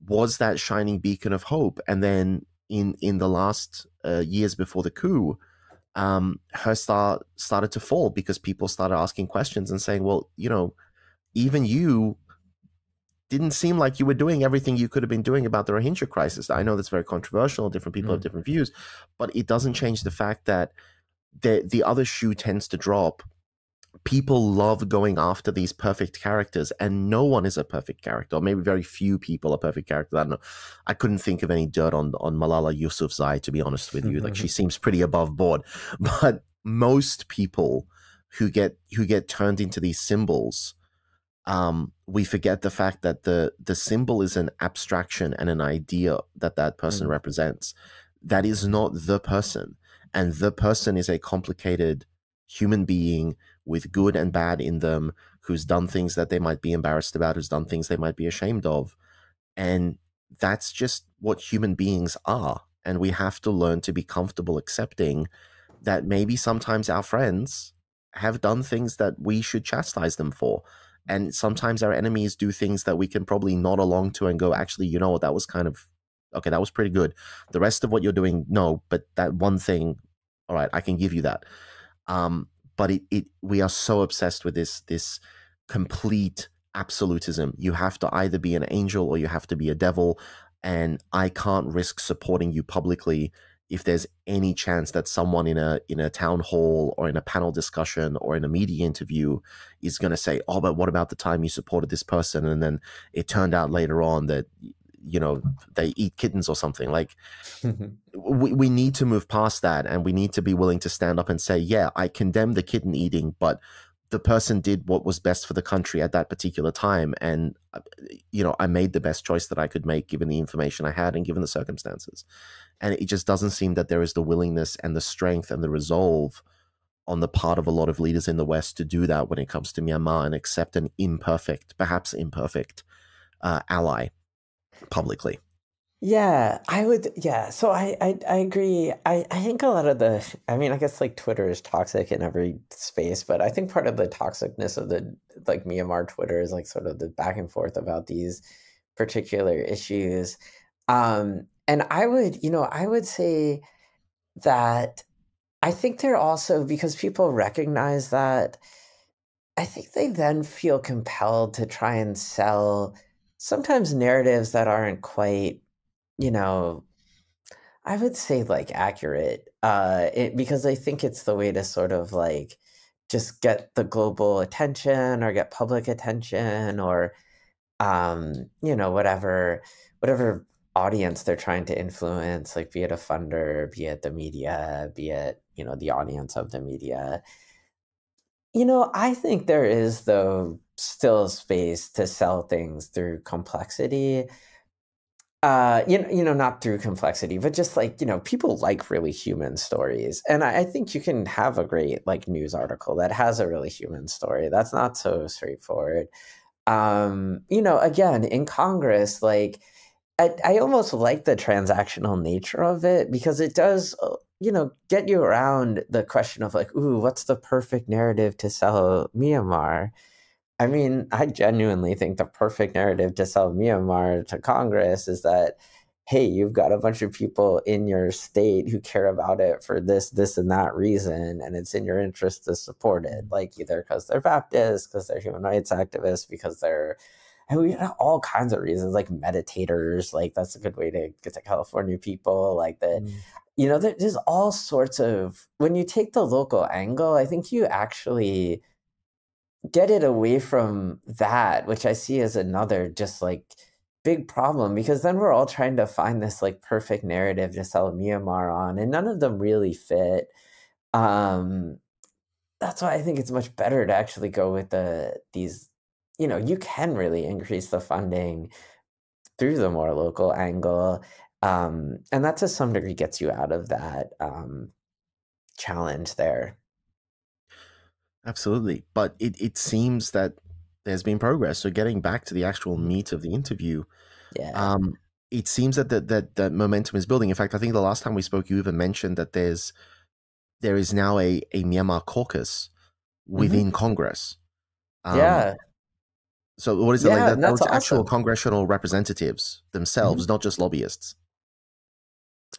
was that shining beacon of hope. And then in the last years before the coup, her star started to fall because people started asking questions and saying, well, even you didn't seem like you were doing everything you could have been doing about the Rohingya crisis. I know that's very controversial. Different people have different views, but it doesn't change the fact that the other shoe tends to drop. People love going after these perfect characters, and no one is a perfect character, or maybe very few people are perfect characters. I don't know. I couldn't think of any dirt on Malala Yousafzai, to be honest with you. Like, she seems pretty above board. But most people who get turned into these symbols, we forget the fact that the symbol is an abstraction and an idea that person represents. That is not the person, and the person is a complicated human being with good and bad in them, who's done things that they might be embarrassed about, who's done things they might be ashamed of. And that's just what human beings are. And we have to learn to be comfortable accepting that maybe sometimes our friends have done things that we should chastise them for. And sometimes our enemies do things that we can probably nod along to and go, actually, you know what, that was kind of, okay, that was pretty good. The rest of what you're doing, no, but that one thing, all right, I can give you that. But we are so obsessed with this complete absolutism. You have to either be an angel or you have to be a devil, and I can't risk supporting you publicly if there's any chance that someone in a town hall or in a panel discussion or in a media interview is going to say, oh, but what about the time you supported this person and then it turned out later on that they eat kittens or something. Like, we need to move past that, and we need to be willing to stand up and say, yeah, I condemn the kitten eating, but the person did what was best for the country at that particular time. And, I made the best choice that I could make given the information I had and given the circumstances. And it just doesn't seem that there is the willingness and the strength and the resolve on the part of a lot of leaders in the West to do that when it comes to Myanmar and accept an imperfect, perhaps imperfect, ally publicly. Yeah, I would. Yeah, so I agree. I think a lot of I mean, I guess like Twitter is toxic in every space, but I think part of the toxicness of the like Myanmar Twitter is like sort of the back and forth about these particular issues. And I would say that I think they're also because people recognize that I think they then feel compelled to try and sell sometimes narratives that aren't quite, you know, I would say like accurate, because I think it's the way to sort of like just get the global attention or get public attention or whatever audience they're trying to influence, like be it a funder, be it the media, be it, the audience of the media. I think there is though still space to sell things through complexity. Not through complexity, but just like, people like really human stories. And I think you can have a great like news article that has a really human story. That's not so straightforward. Again, in Congress, like I almost like the transactional nature of it because it does, get you around the question of like, ooh, what's the perfect narrative to sell Myanmar? I mean, I genuinely think the perfect narrative to sell Myanmar to Congress is that, hey, you've got a bunch of people in your state who care about it for this, and that reason, and it's in your interest to support it, like either because they're Baptists, because they're human rights activists, because they're, and we have all kinds of reasons, like meditators, like that's a good way to get to California people, like that. There's all sorts of, when you take the local angle, I think you actually get it away from that, which I see as another just like big problem, because then we're all trying to find this like perfect narrative to sell Myanmar on, and none of them really fit. That's why I think it's much better to actually go with these, you can really increase the funding through the more local angle. And that to some degree gets you out of that challenge there. Absolutely. But it seems that there's been progress. So getting back to the actual meat of the interview, Yeah. it seems that momentum is building. In fact, I think the last time we spoke, you even mentioned that there is now a Myanmar caucus within Congress. Yeah. So what is it like? Yeah, and that's Those actual awesome. congressional representatives themselves, not just lobbyists.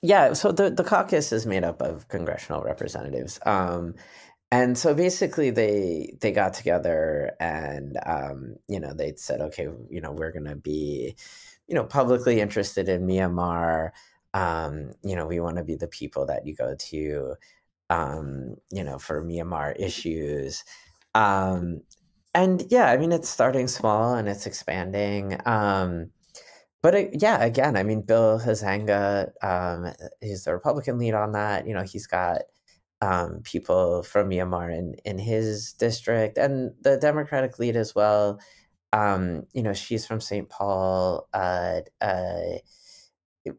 Yeah, so the caucus is made up of congressional representatives. And so basically they got together and they said, okay, we're going to be publicly interested in Myanmar. We want to be the people that you go to for Myanmar issues. And yeah, I mean, it's starting small and it's expanding. But again, I mean, Bill Hazanga, he's the Republican lead on that. He's got people from Myanmar in his district, and the Democratic lead as well. She's from St. Paul,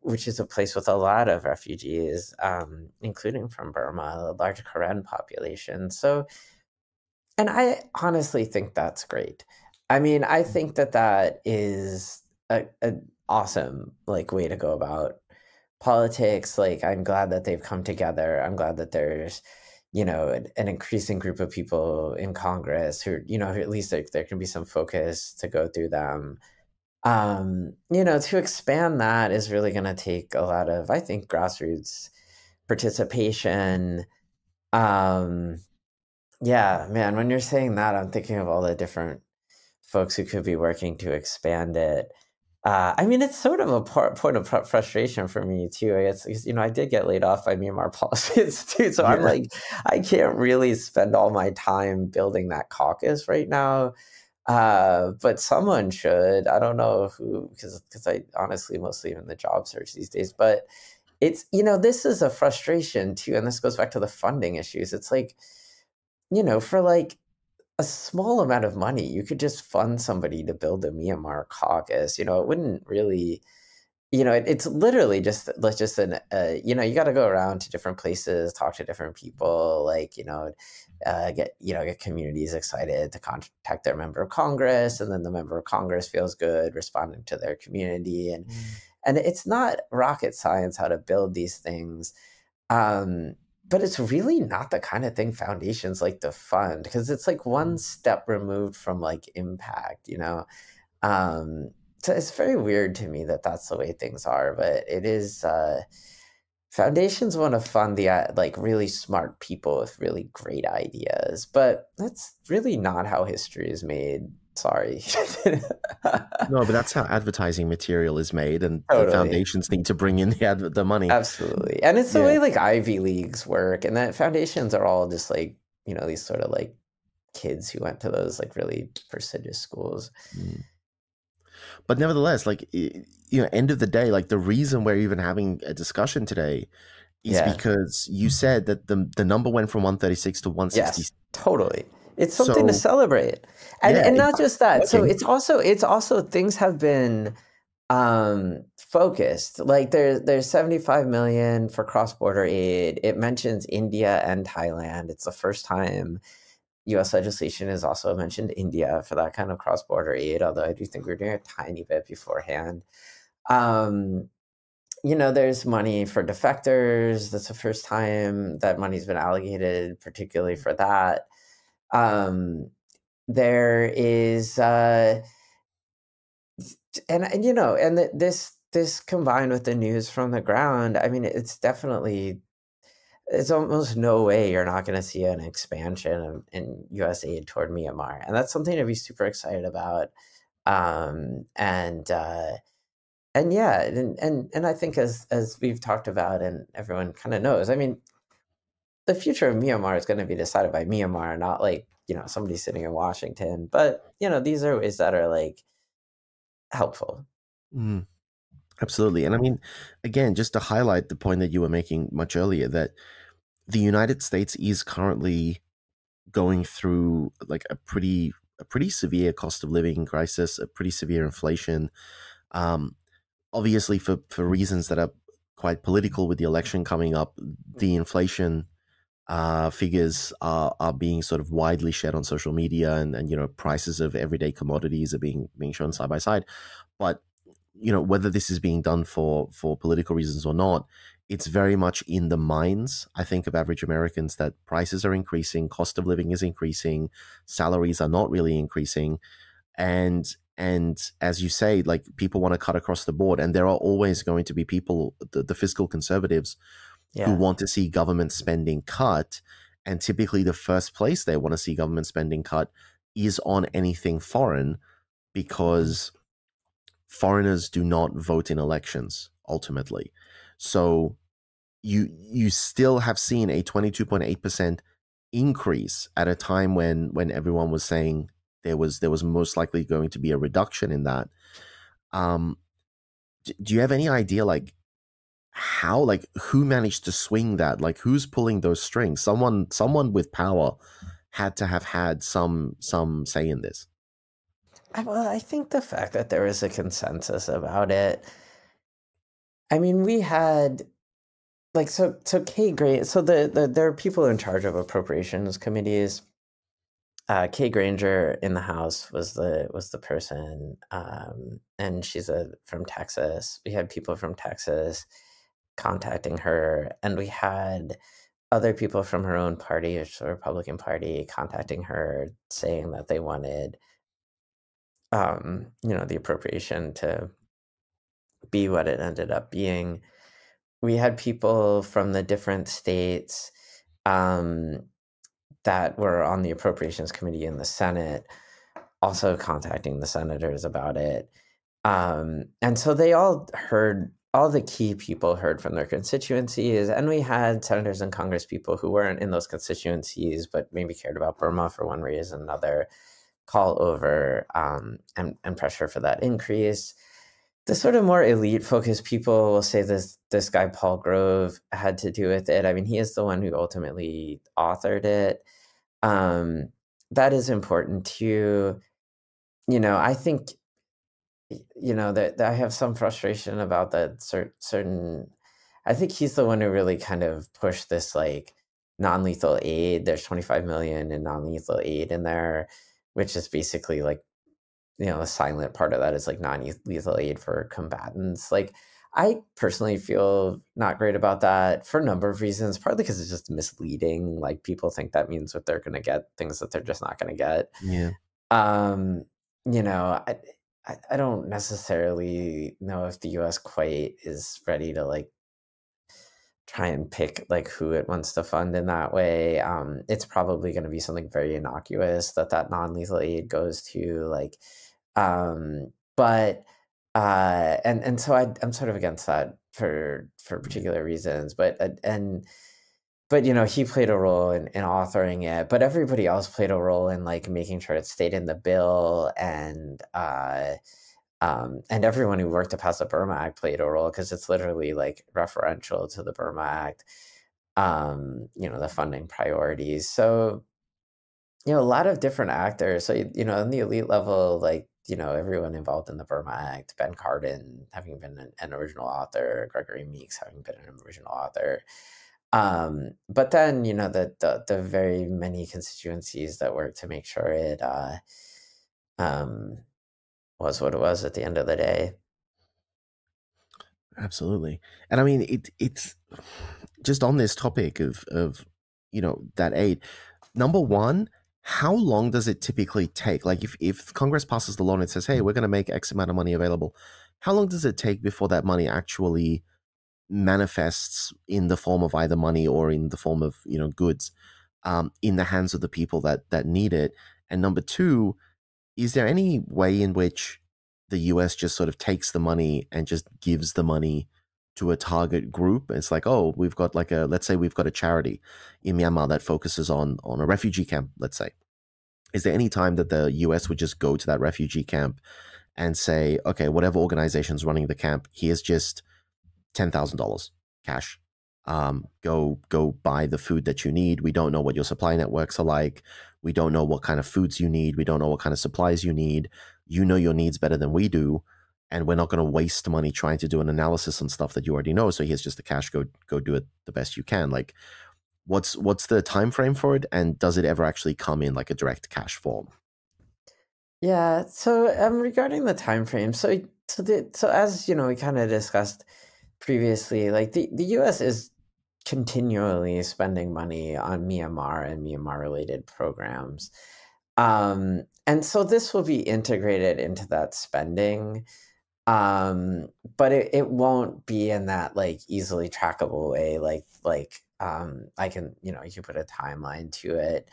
which is a place with a lot of refugees, including from Burma, a large Karen population. So, and I honestly think that's great. I mean, I think that is a awesome like way to go about politics. Like, I'm glad that they've come together. I'm glad that there's, an increasing group of people in Congress who, who at least there can be some focus to go through them. To expand that is really going to take a lot of, I think, grassroots participation. Yeah, man, when you're saying that, I'm thinking of all the different folks who could be working to expand it. I mean, it's sort of a point of frustration for me too. I guess because, I did get laid off by Myanmar policies too, so I'm Yeah. like, I can't really spend all my time building that caucus right now. But someone should. I don't know who, because I honestly mostly in the job search these days. But it's this is a frustration too, and this goes back to the funding issues. It's like, for like a small amount of money, you could just fund somebody to build a Myanmar caucus. It wouldn't really, it's literally just like just you got to go around to different places, talk to different people, like, get communities excited to contact their member of Congress, and then the member of Congress feels good responding to their community, And it's not rocket science how to build these things. But it's really not the kind of thing foundations like to fund, because it's like one step removed from like impact, so it's very weird to me that that's the way things are, but it is. Foundations want to fund the like really smart people with really great ideas, but that's really not how history is made. Sorry. No, but that's how advertising material is made, and the Totally. foundations need to bring in the money. Absolutely. And it's the way like Ivy Leagues work, and that foundations are all just like, these sort of like kids who went to those like really prestigious schools. But nevertheless, like, end of the day, like the reason we're even having a discussion today is because you said that the number went from 136 to 160. Yes, totally. It's something to celebrate. And not just that. Okay. So it's also things have been focused. Like there's 75 million for cross-border aid. It mentions India and Thailand. It's the first time US legislation has also mentioned India for that kind of cross-border aid, although I do think we're doing a tiny bit beforehand. There's money for defectors. That's the first time that money's been allocated, particularly for that. There is, this combined with the news from the ground, I mean, it's almost no way you're not going to see an expansion in U.S. aid toward Myanmar. And that's something to be super excited about. And I think as we've talked about and everyone kind of knows, I mean, the future of Myanmar is going to be decided by Myanmar, not like, somebody sitting in Washington. But, these are ways that are like helpful. Absolutely. And I mean, again, just to highlight the point that you were making much earlier, that the United States is currently going through like a pretty severe cost of living crisis, a pretty severe inflation. Obviously, for reasons that are quite political, with the election coming up, the inflation figures are being sort of widely shared on social media, and prices of everyday commodities are being shown side by side. But whether this is being done for political reasons or not, it's very much in the minds, I think, of average Americans that prices are increasing, cost of living is increasing, salaries are not really increasing, and as you say, like, people want to cut across the board, and there are always going to be people, the fiscal conservatives, who want to see government spending cut, and typically the first place they want to see government spending cut is on anything foreign, because foreigners do not vote in elections ultimately. So you still have seen a 22.8% increase at a time when everyone was saying there was most likely going to be a reduction in that. Do you have any idea, like, how, like, who managed to swing that? Like, who's pulling those strings? Someone with power had to have had some say in this. Well, I think the fact that there was a consensus about it. I mean, we had like so Kay Granger. So there are people in charge of appropriations committees. Kay Granger in the House was the person, and she's from Texas. We had people from Texas contacting her, and we had other people from her own party, the Republican Party, contacting her saying that they wanted the appropriation to be what it ended up being. We had people from the different states that were on the appropriations committee in the Senate also contacting the senators about it. And so they all the key people heard from their constituencies, and we had senators and Congress people who weren't in those constituencies but maybe cared about Burma for one reason or another call over and pressure for that increase. The sort of more elite focused people will say this guy Paul Grove had to do with it. I mean, he is the one who ultimately authored it. That is important too. I think that I have some frustration about that certain. I think he's the one who really kind of pushed this like non-lethal aid. There's 25 million in non-lethal aid in there, which is basically like, the silent part of that is like non-lethal aid for combatants. Like, I personally feel not great about that for a number of reasons, partly because it's just misleading. Like people think that means that they're going to get things that they're just not going to get. Yeah. You know, I don't necessarily know if the US quite is ready to like try and pick like who it wants to fund in that way. It's probably going to be something very innocuous that non-lethal aid goes to, like, but and so I'm sort of against that for particular reasons. But you know, he played a role in authoring it, but everybody else played a role in like making sure it stayed in the bill, and everyone who worked to pass the Burma Act played a role because it's literally like referential to the Burma Act, you know, the funding priorities. So, you know, a lot of different actors. So, you know, on the elite level, like, you know, everyone involved in the Burma Act, Ben Cardin having been an original author, Gregory Meeks having been an original author. But then, you know, the very many constituencies that work to make sure it was what it was at the end of the day. Absolutely. And I mean, it's just on this topic of, you know, that aid. Number one, how long does it typically take? Like if Congress passes the law and it says, hey, we're going to make X amount of money available, how long does it take before that money actually manifests in the form of either money or in the form of, you know, goods, in the hands of the people that need it? And number two, is there any way in which the US just sort of takes the money and just gives the money to a target group? It's like, oh, we've got like let's say we've got a charity in Myanmar that focuses on a refugee camp, let's say. Is there any time that the US would just go to that refugee camp and say, okay, whatever organization's running the camp, here's just $10,000 cash. Go buy the food that you need. We don't know what your supply networks are like. We don't know what kind of foods you need. We don't know what kind of supplies you need. You know your needs better than we do, and we're not going to waste money trying to do an analysis on stuff that you already know. So here's just the cash. Go do it the best you can. Like, what's the time frame for it, and does it ever actually come in like a direct cash form? Yeah. So regarding the time frame, so as you know, we kind of discussed previously, like the US is continually spending money on Myanmar and Myanmar related programs. And so this will be integrated into that spending. But it won't be in that like easily trackable way, I can, you know, you can put a timeline to it.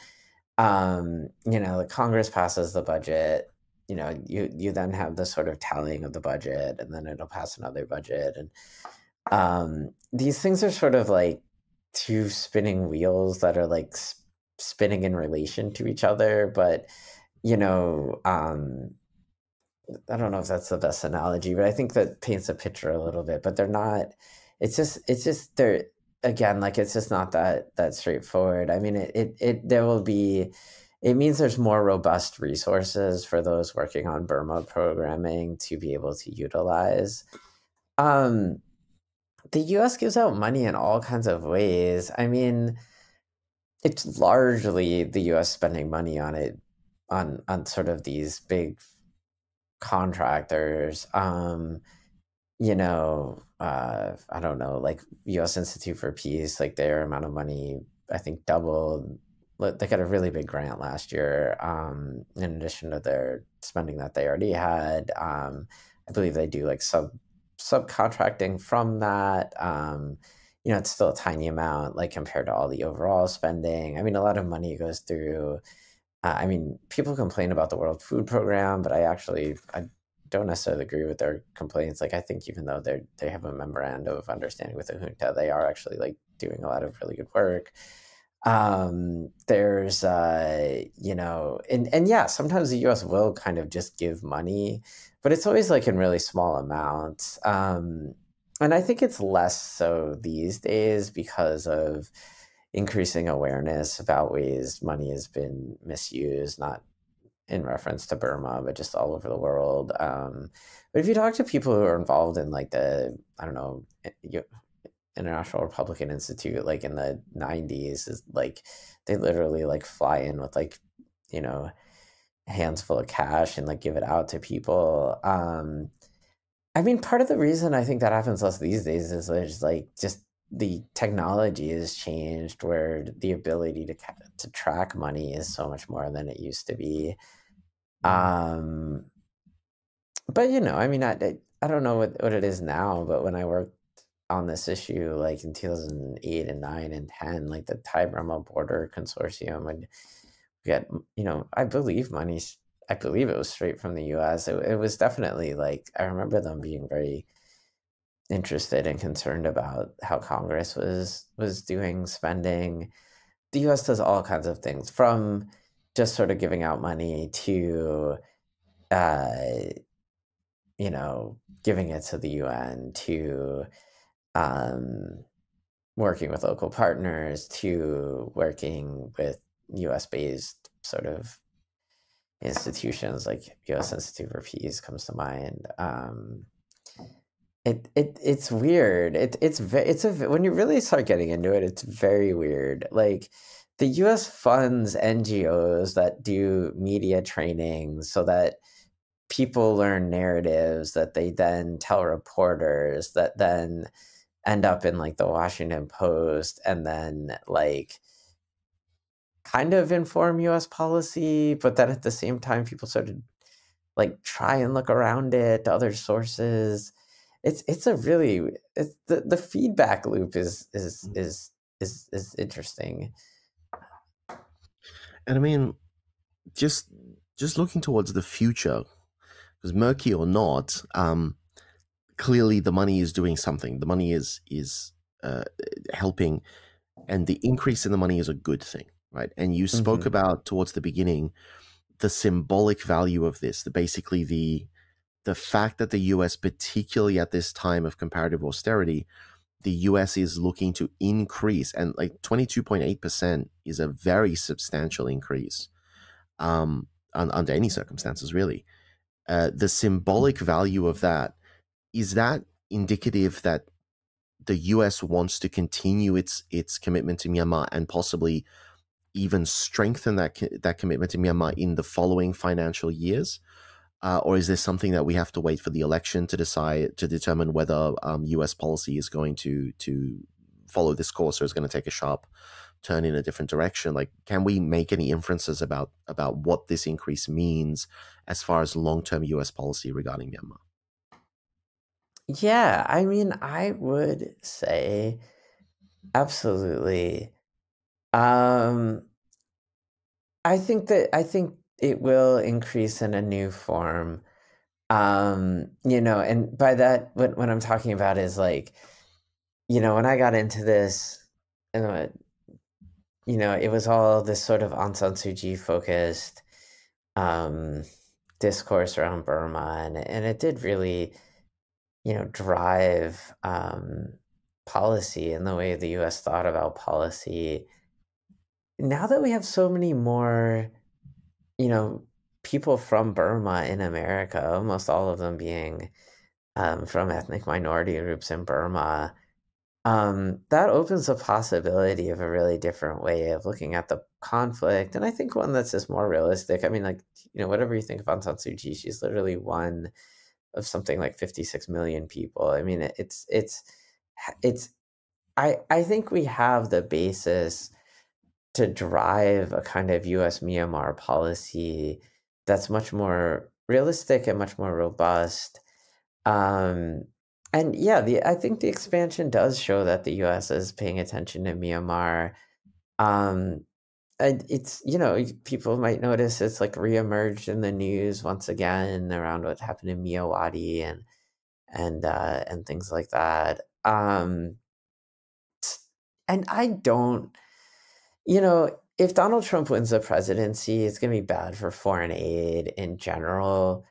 You know, the Congress passes the budget, you know, you then have the sort of tallying of the budget, and then it'll pass another budget. And these things are sort of like two spinning wheels that are like spinning in relation to each other. But, you know, I don't know if that's the best analogy, but I think that paints a picture a little bit. But they're not. It's just they're, again, like it's just not that straightforward. I mean, there will be. It means there's more robust resources for those working on Burma programming to be able to utilize. The U.S. gives out money in all kinds of ways. I mean, it's largely the U.S. spending money on it, on sort of these big contractors. You know, I don't know, like U.S. Institute for Peace, like their amount of money, I think doubled. They got a really big grant last year, in addition to their spending that they already had. I believe they do like subcontracting from that. You know, it's still a tiny amount, like compared to all the overall spending. I mean, a lot of money goes through. I mean, people complain about the World Food Program, but I don't necessarily agree with their complaints. Like, I think even though they have a memorandum of understanding with the junta, they are actually like doing a lot of really good work. There's you know, and yeah, sometimes the US will kind of just give money, but it's always like in really small amounts. And I think it's less so these days because of increasing awareness about ways money has been misused, not in reference to Burma, but just all over the world. But if you talk to people who are involved in like the, I don't know, International Republican Institute, like in the 90s, is like they literally like fly in with like, you know, hands full of cash and like give it out to people. I mean, part of the reason I think that happens less these days is there's like just the technology has changed where the ability to track money is so much more than it used to be. But I mean, I don't know what it is now, but when I worked on this issue, like in 2008 and 9 and 10, like the Thai Burma Border Consortium would get, I believe it was straight from the US. It was definitely like, I remember them being very interested and concerned about how Congress was doing spending. The US does all kinds of things, from just sort of giving out money to uh, giving it to the UN, to working with local partners, to working with US based sort of institutions like US Institute for Peace comes to mind. It's weird. When you really start getting into it, it's very weird. Like the US funds NGOs that do media training so that people learn narratives that they then tell reporters that then end up in like the Washington Post and then like kind of inform US policy, but then at the same time people sort of like try and look around it to other sources. It's a really the feedback loop is interesting. And I mean, just looking towards the future, because murky or not, clearly the money is doing something. The money is helping, and the increase in the money is a good thing, right? And you spoke about towards the beginning the symbolic value of this, basically the fact that the US, particularly at this time of comparative austerity, the US is looking to increase, and like 22.8% is a very substantial increase under any circumstances, really. The symbolic value of that, is that indicative that the US wants to continue its commitment to Myanmar and possibly even strengthen that commitment to Myanmar in the following financial years? Or is there something that we have to wait for the election to determine whether US policy is going to follow this course or is going to take a sharp turn in a different direction? Like, can we make any inferences about what this increase means as far as long-term US policy regarding Myanmar? Yeah, I mean, I would say absolutely. I think it will increase in a new form. And by that, what I'm talking about is like, when I got into this, and it was all this sort of Aung San Suu Kyi focused discourse around Burma, and it did really, drive policy and the way the US thought about policy. Now that we have so many more, people from Burma in America, almost all of them being from ethnic minority groups in Burma, that opens the possibility of a really different way of looking at the conflict. And I think one that's just more realistic. I mean, like, whatever you think of Aung San Suu Kyi, she's literally one of something like 56 million people. I mean, I think we have the basis to drive a kind of US-Myanmar policy that's much more realistic and much more robust. And yeah, I think the expansion does show that the US is paying attention to Myanmar. And it's, people might notice it's like reemerged in the news once again around what happened in Miyawadi and things like that. And I don't, if Donald Trump wins the presidency, it's going to be bad for foreign aid in general.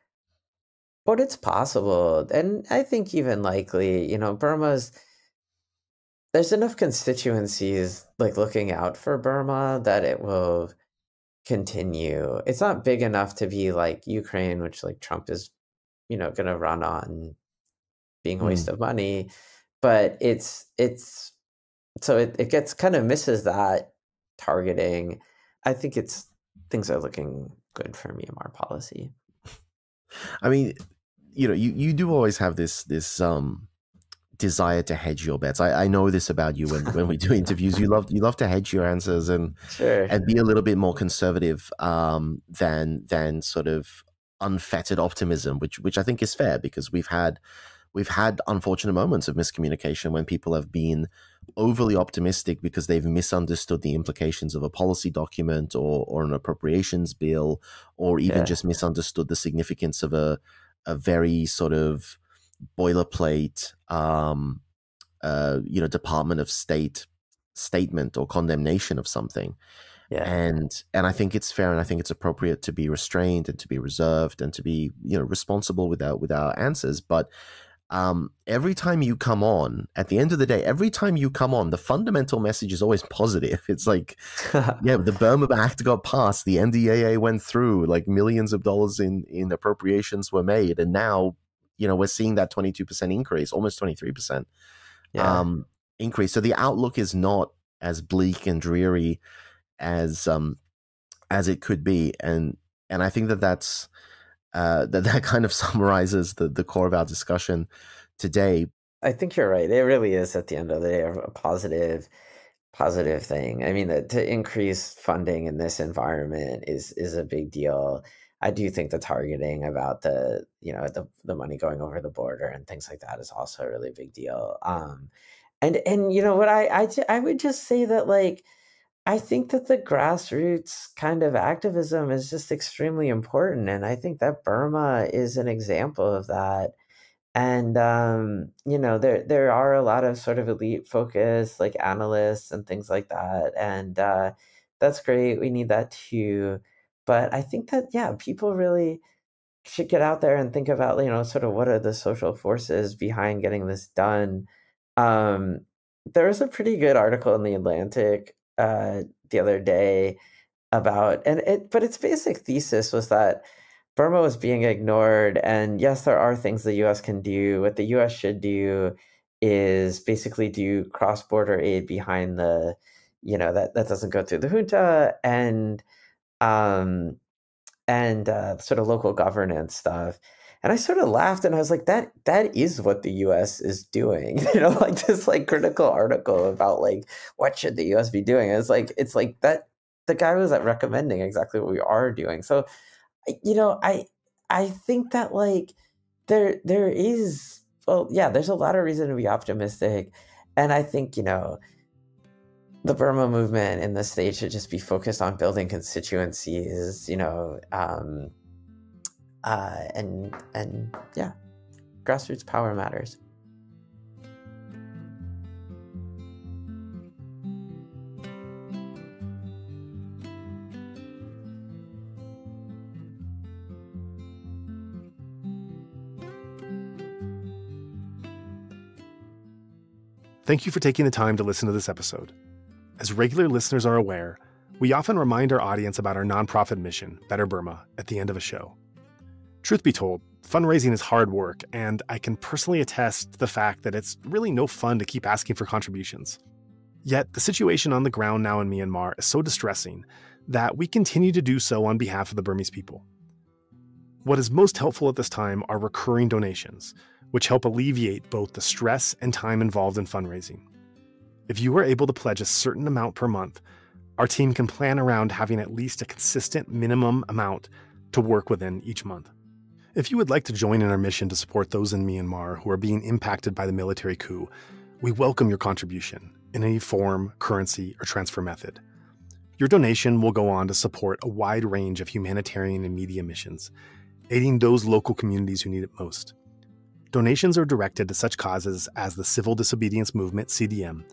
But it's possible. And I think even likely, there's enough constituencies like looking out for Burma that it will continue. It's not big enough to be like Ukraine, which like Trump is, going to run on being a waste of money. But so it gets kind of misses that targeting. I think things are looking good for Myanmar policy. I mean, you do always have this desire to hedge your bets. I know this about you when we do interviews. You love to hedge your answers and Sure. be a little bit more conservative than sort of unfettered optimism, which I think is fair, because we've had unfortunate moments of miscommunication when people have been overly optimistic because they've misunderstood the implications of a policy document or an appropriations bill, or even just misunderstood the significance of a very sort of boilerplate, Department of State statement or condemnation of something. Yeah. And I think it's fair, and I think it's appropriate to be restrained and to be reserved and to be, responsible with our answers. But every time you come on, at the end of the day, every time you come on, the fundamental message is always positive. It's like, the Burma Act got passed, the NDAA went through, like millions of dollars in appropriations were made, and now, we're seeing that 22% increase, almost 23% increase. So the outlook is not as bleak and dreary as it could be, and I think that's that kind of summarizes the core of our discussion today. I think you're right. It really is, at the end of the day, a positive thing. I mean, to increase funding in this environment is a big deal. I do think the targeting about the money going over the border and things like that is also a really big deal. And what I would just say that, like, I think that the grassroots kind of activism is just extremely important, and I think that Burma is an example of that. And there are a lot of sort of elite focus, like analysts and things like that, and that's great. We need that too. But I think that people really should get out there and think about sort of what are the social forces behind getting this done. There was a pretty good article in the Atlantic the other day about, but its basic thesis was that Burma was being ignored, and yes, there are things the U.S. can do. What the U.S. should do is basically do cross-border aid behind the, that doesn't go through the junta, and sort of local governance stuff. And I sort of laughed, and I was like, that is what the U.S. is doing. Like this like critical article about like what should the U.S. be doing. And it's like that the guy was recommending exactly what we are doing. So, I think that like there is, there's a lot of reason to be optimistic, and I think the Burma movement in the state should just be focused on building constituencies, grassroots power matters. Thank you for taking the time to listen to this episode. As regular listeners are aware, we often remind our audience about our nonprofit mission, Better Burma, at the end of a show. Truth be told, fundraising is hard work, and I can personally attest to the fact that it's really no fun to keep asking for contributions. Yet, the situation on the ground now in Myanmar is so distressing that we continue to do so on behalf of the Burmese people. What is most helpful at this time are recurring donations, which help alleviate both the stress and time involved in fundraising. If you are able to pledge a certain amount per month, our team can plan around having at least a consistent minimum amount to work within each month. If you would like to join in our mission to support those in Myanmar who are being impacted by the military coup, we welcome your contribution in any form, currency, or transfer method. Your donation will go on to support a wide range of humanitarian and media missions, aiding those local communities who need it most. Donations are directed to such causes as the Civil Disobedience Movement, CDM,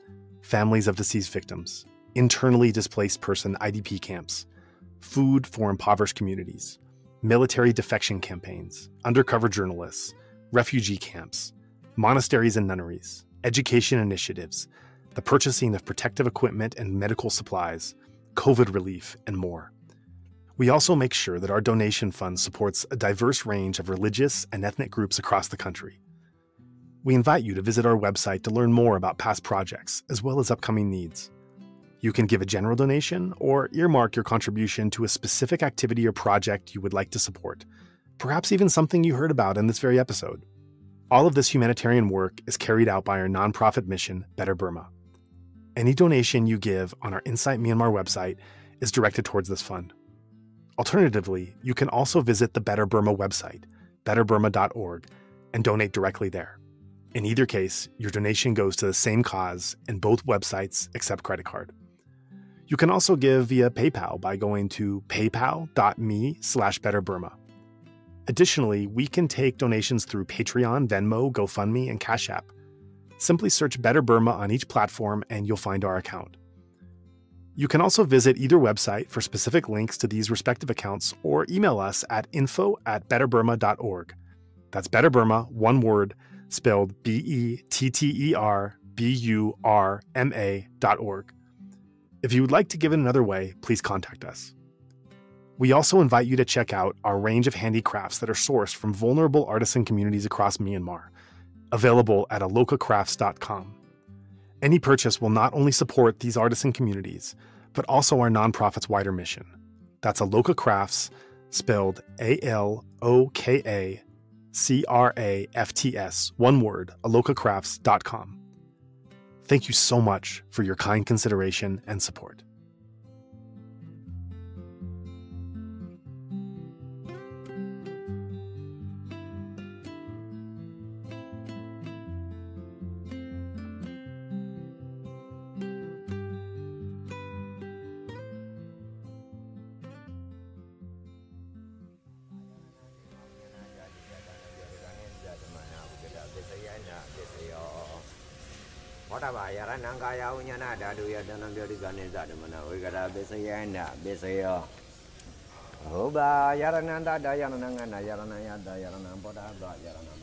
families of deceased victims, internally displaced person IDP camps, food for impoverished communities, military defection campaigns, undercover journalists, refugee camps, monasteries and nunneries, education initiatives, the purchasing of protective equipment and medical supplies, COVID relief, and more. We also make sure that our donation fund supports a diverse range of religious and ethnic groups across the country. We invite you to visit our website to learn more about past projects, as well as upcoming needs. You can give a general donation or earmark your contribution to a specific activity or project you would like to support, perhaps even something you heard about in this very episode. All of this humanitarian work is carried out by our nonprofit mission, Better Burma. Any donation you give on our Insight Myanmar website is directed towards this fund. Alternatively, you can also visit the Better Burma website, betterburma.org, and donate directly there. In either case, your donation goes to the same cause, and both websites accept credit card. You can also give via PayPal by going to paypal.me/betterburma. Additionally, we can take donations through Patreon, Venmo, GoFundMe, and Cash App. Simply search Better Burma on each platform and you'll find our account. You can also visit either website for specific links to these respective accounts or email us at info@betterburma.org. That's Better Burma, one word, spelled BETTERBURMA.org. If you would like to give it another way, please contact us. We also invite you to check out our range of handicrafts that are sourced from vulnerable artisan communities across Myanmar, available at alokacrafts.com. Any purchase will not only support these artisan communities, but also our nonprofit's wider mission. That's Aloka Crafts, spelled ALOKACRAFTS, one word, alokacrafts.com. Thank you so much for your kind consideration and support. Oba yarananda dayananga yaranaya dayanam poda yaranam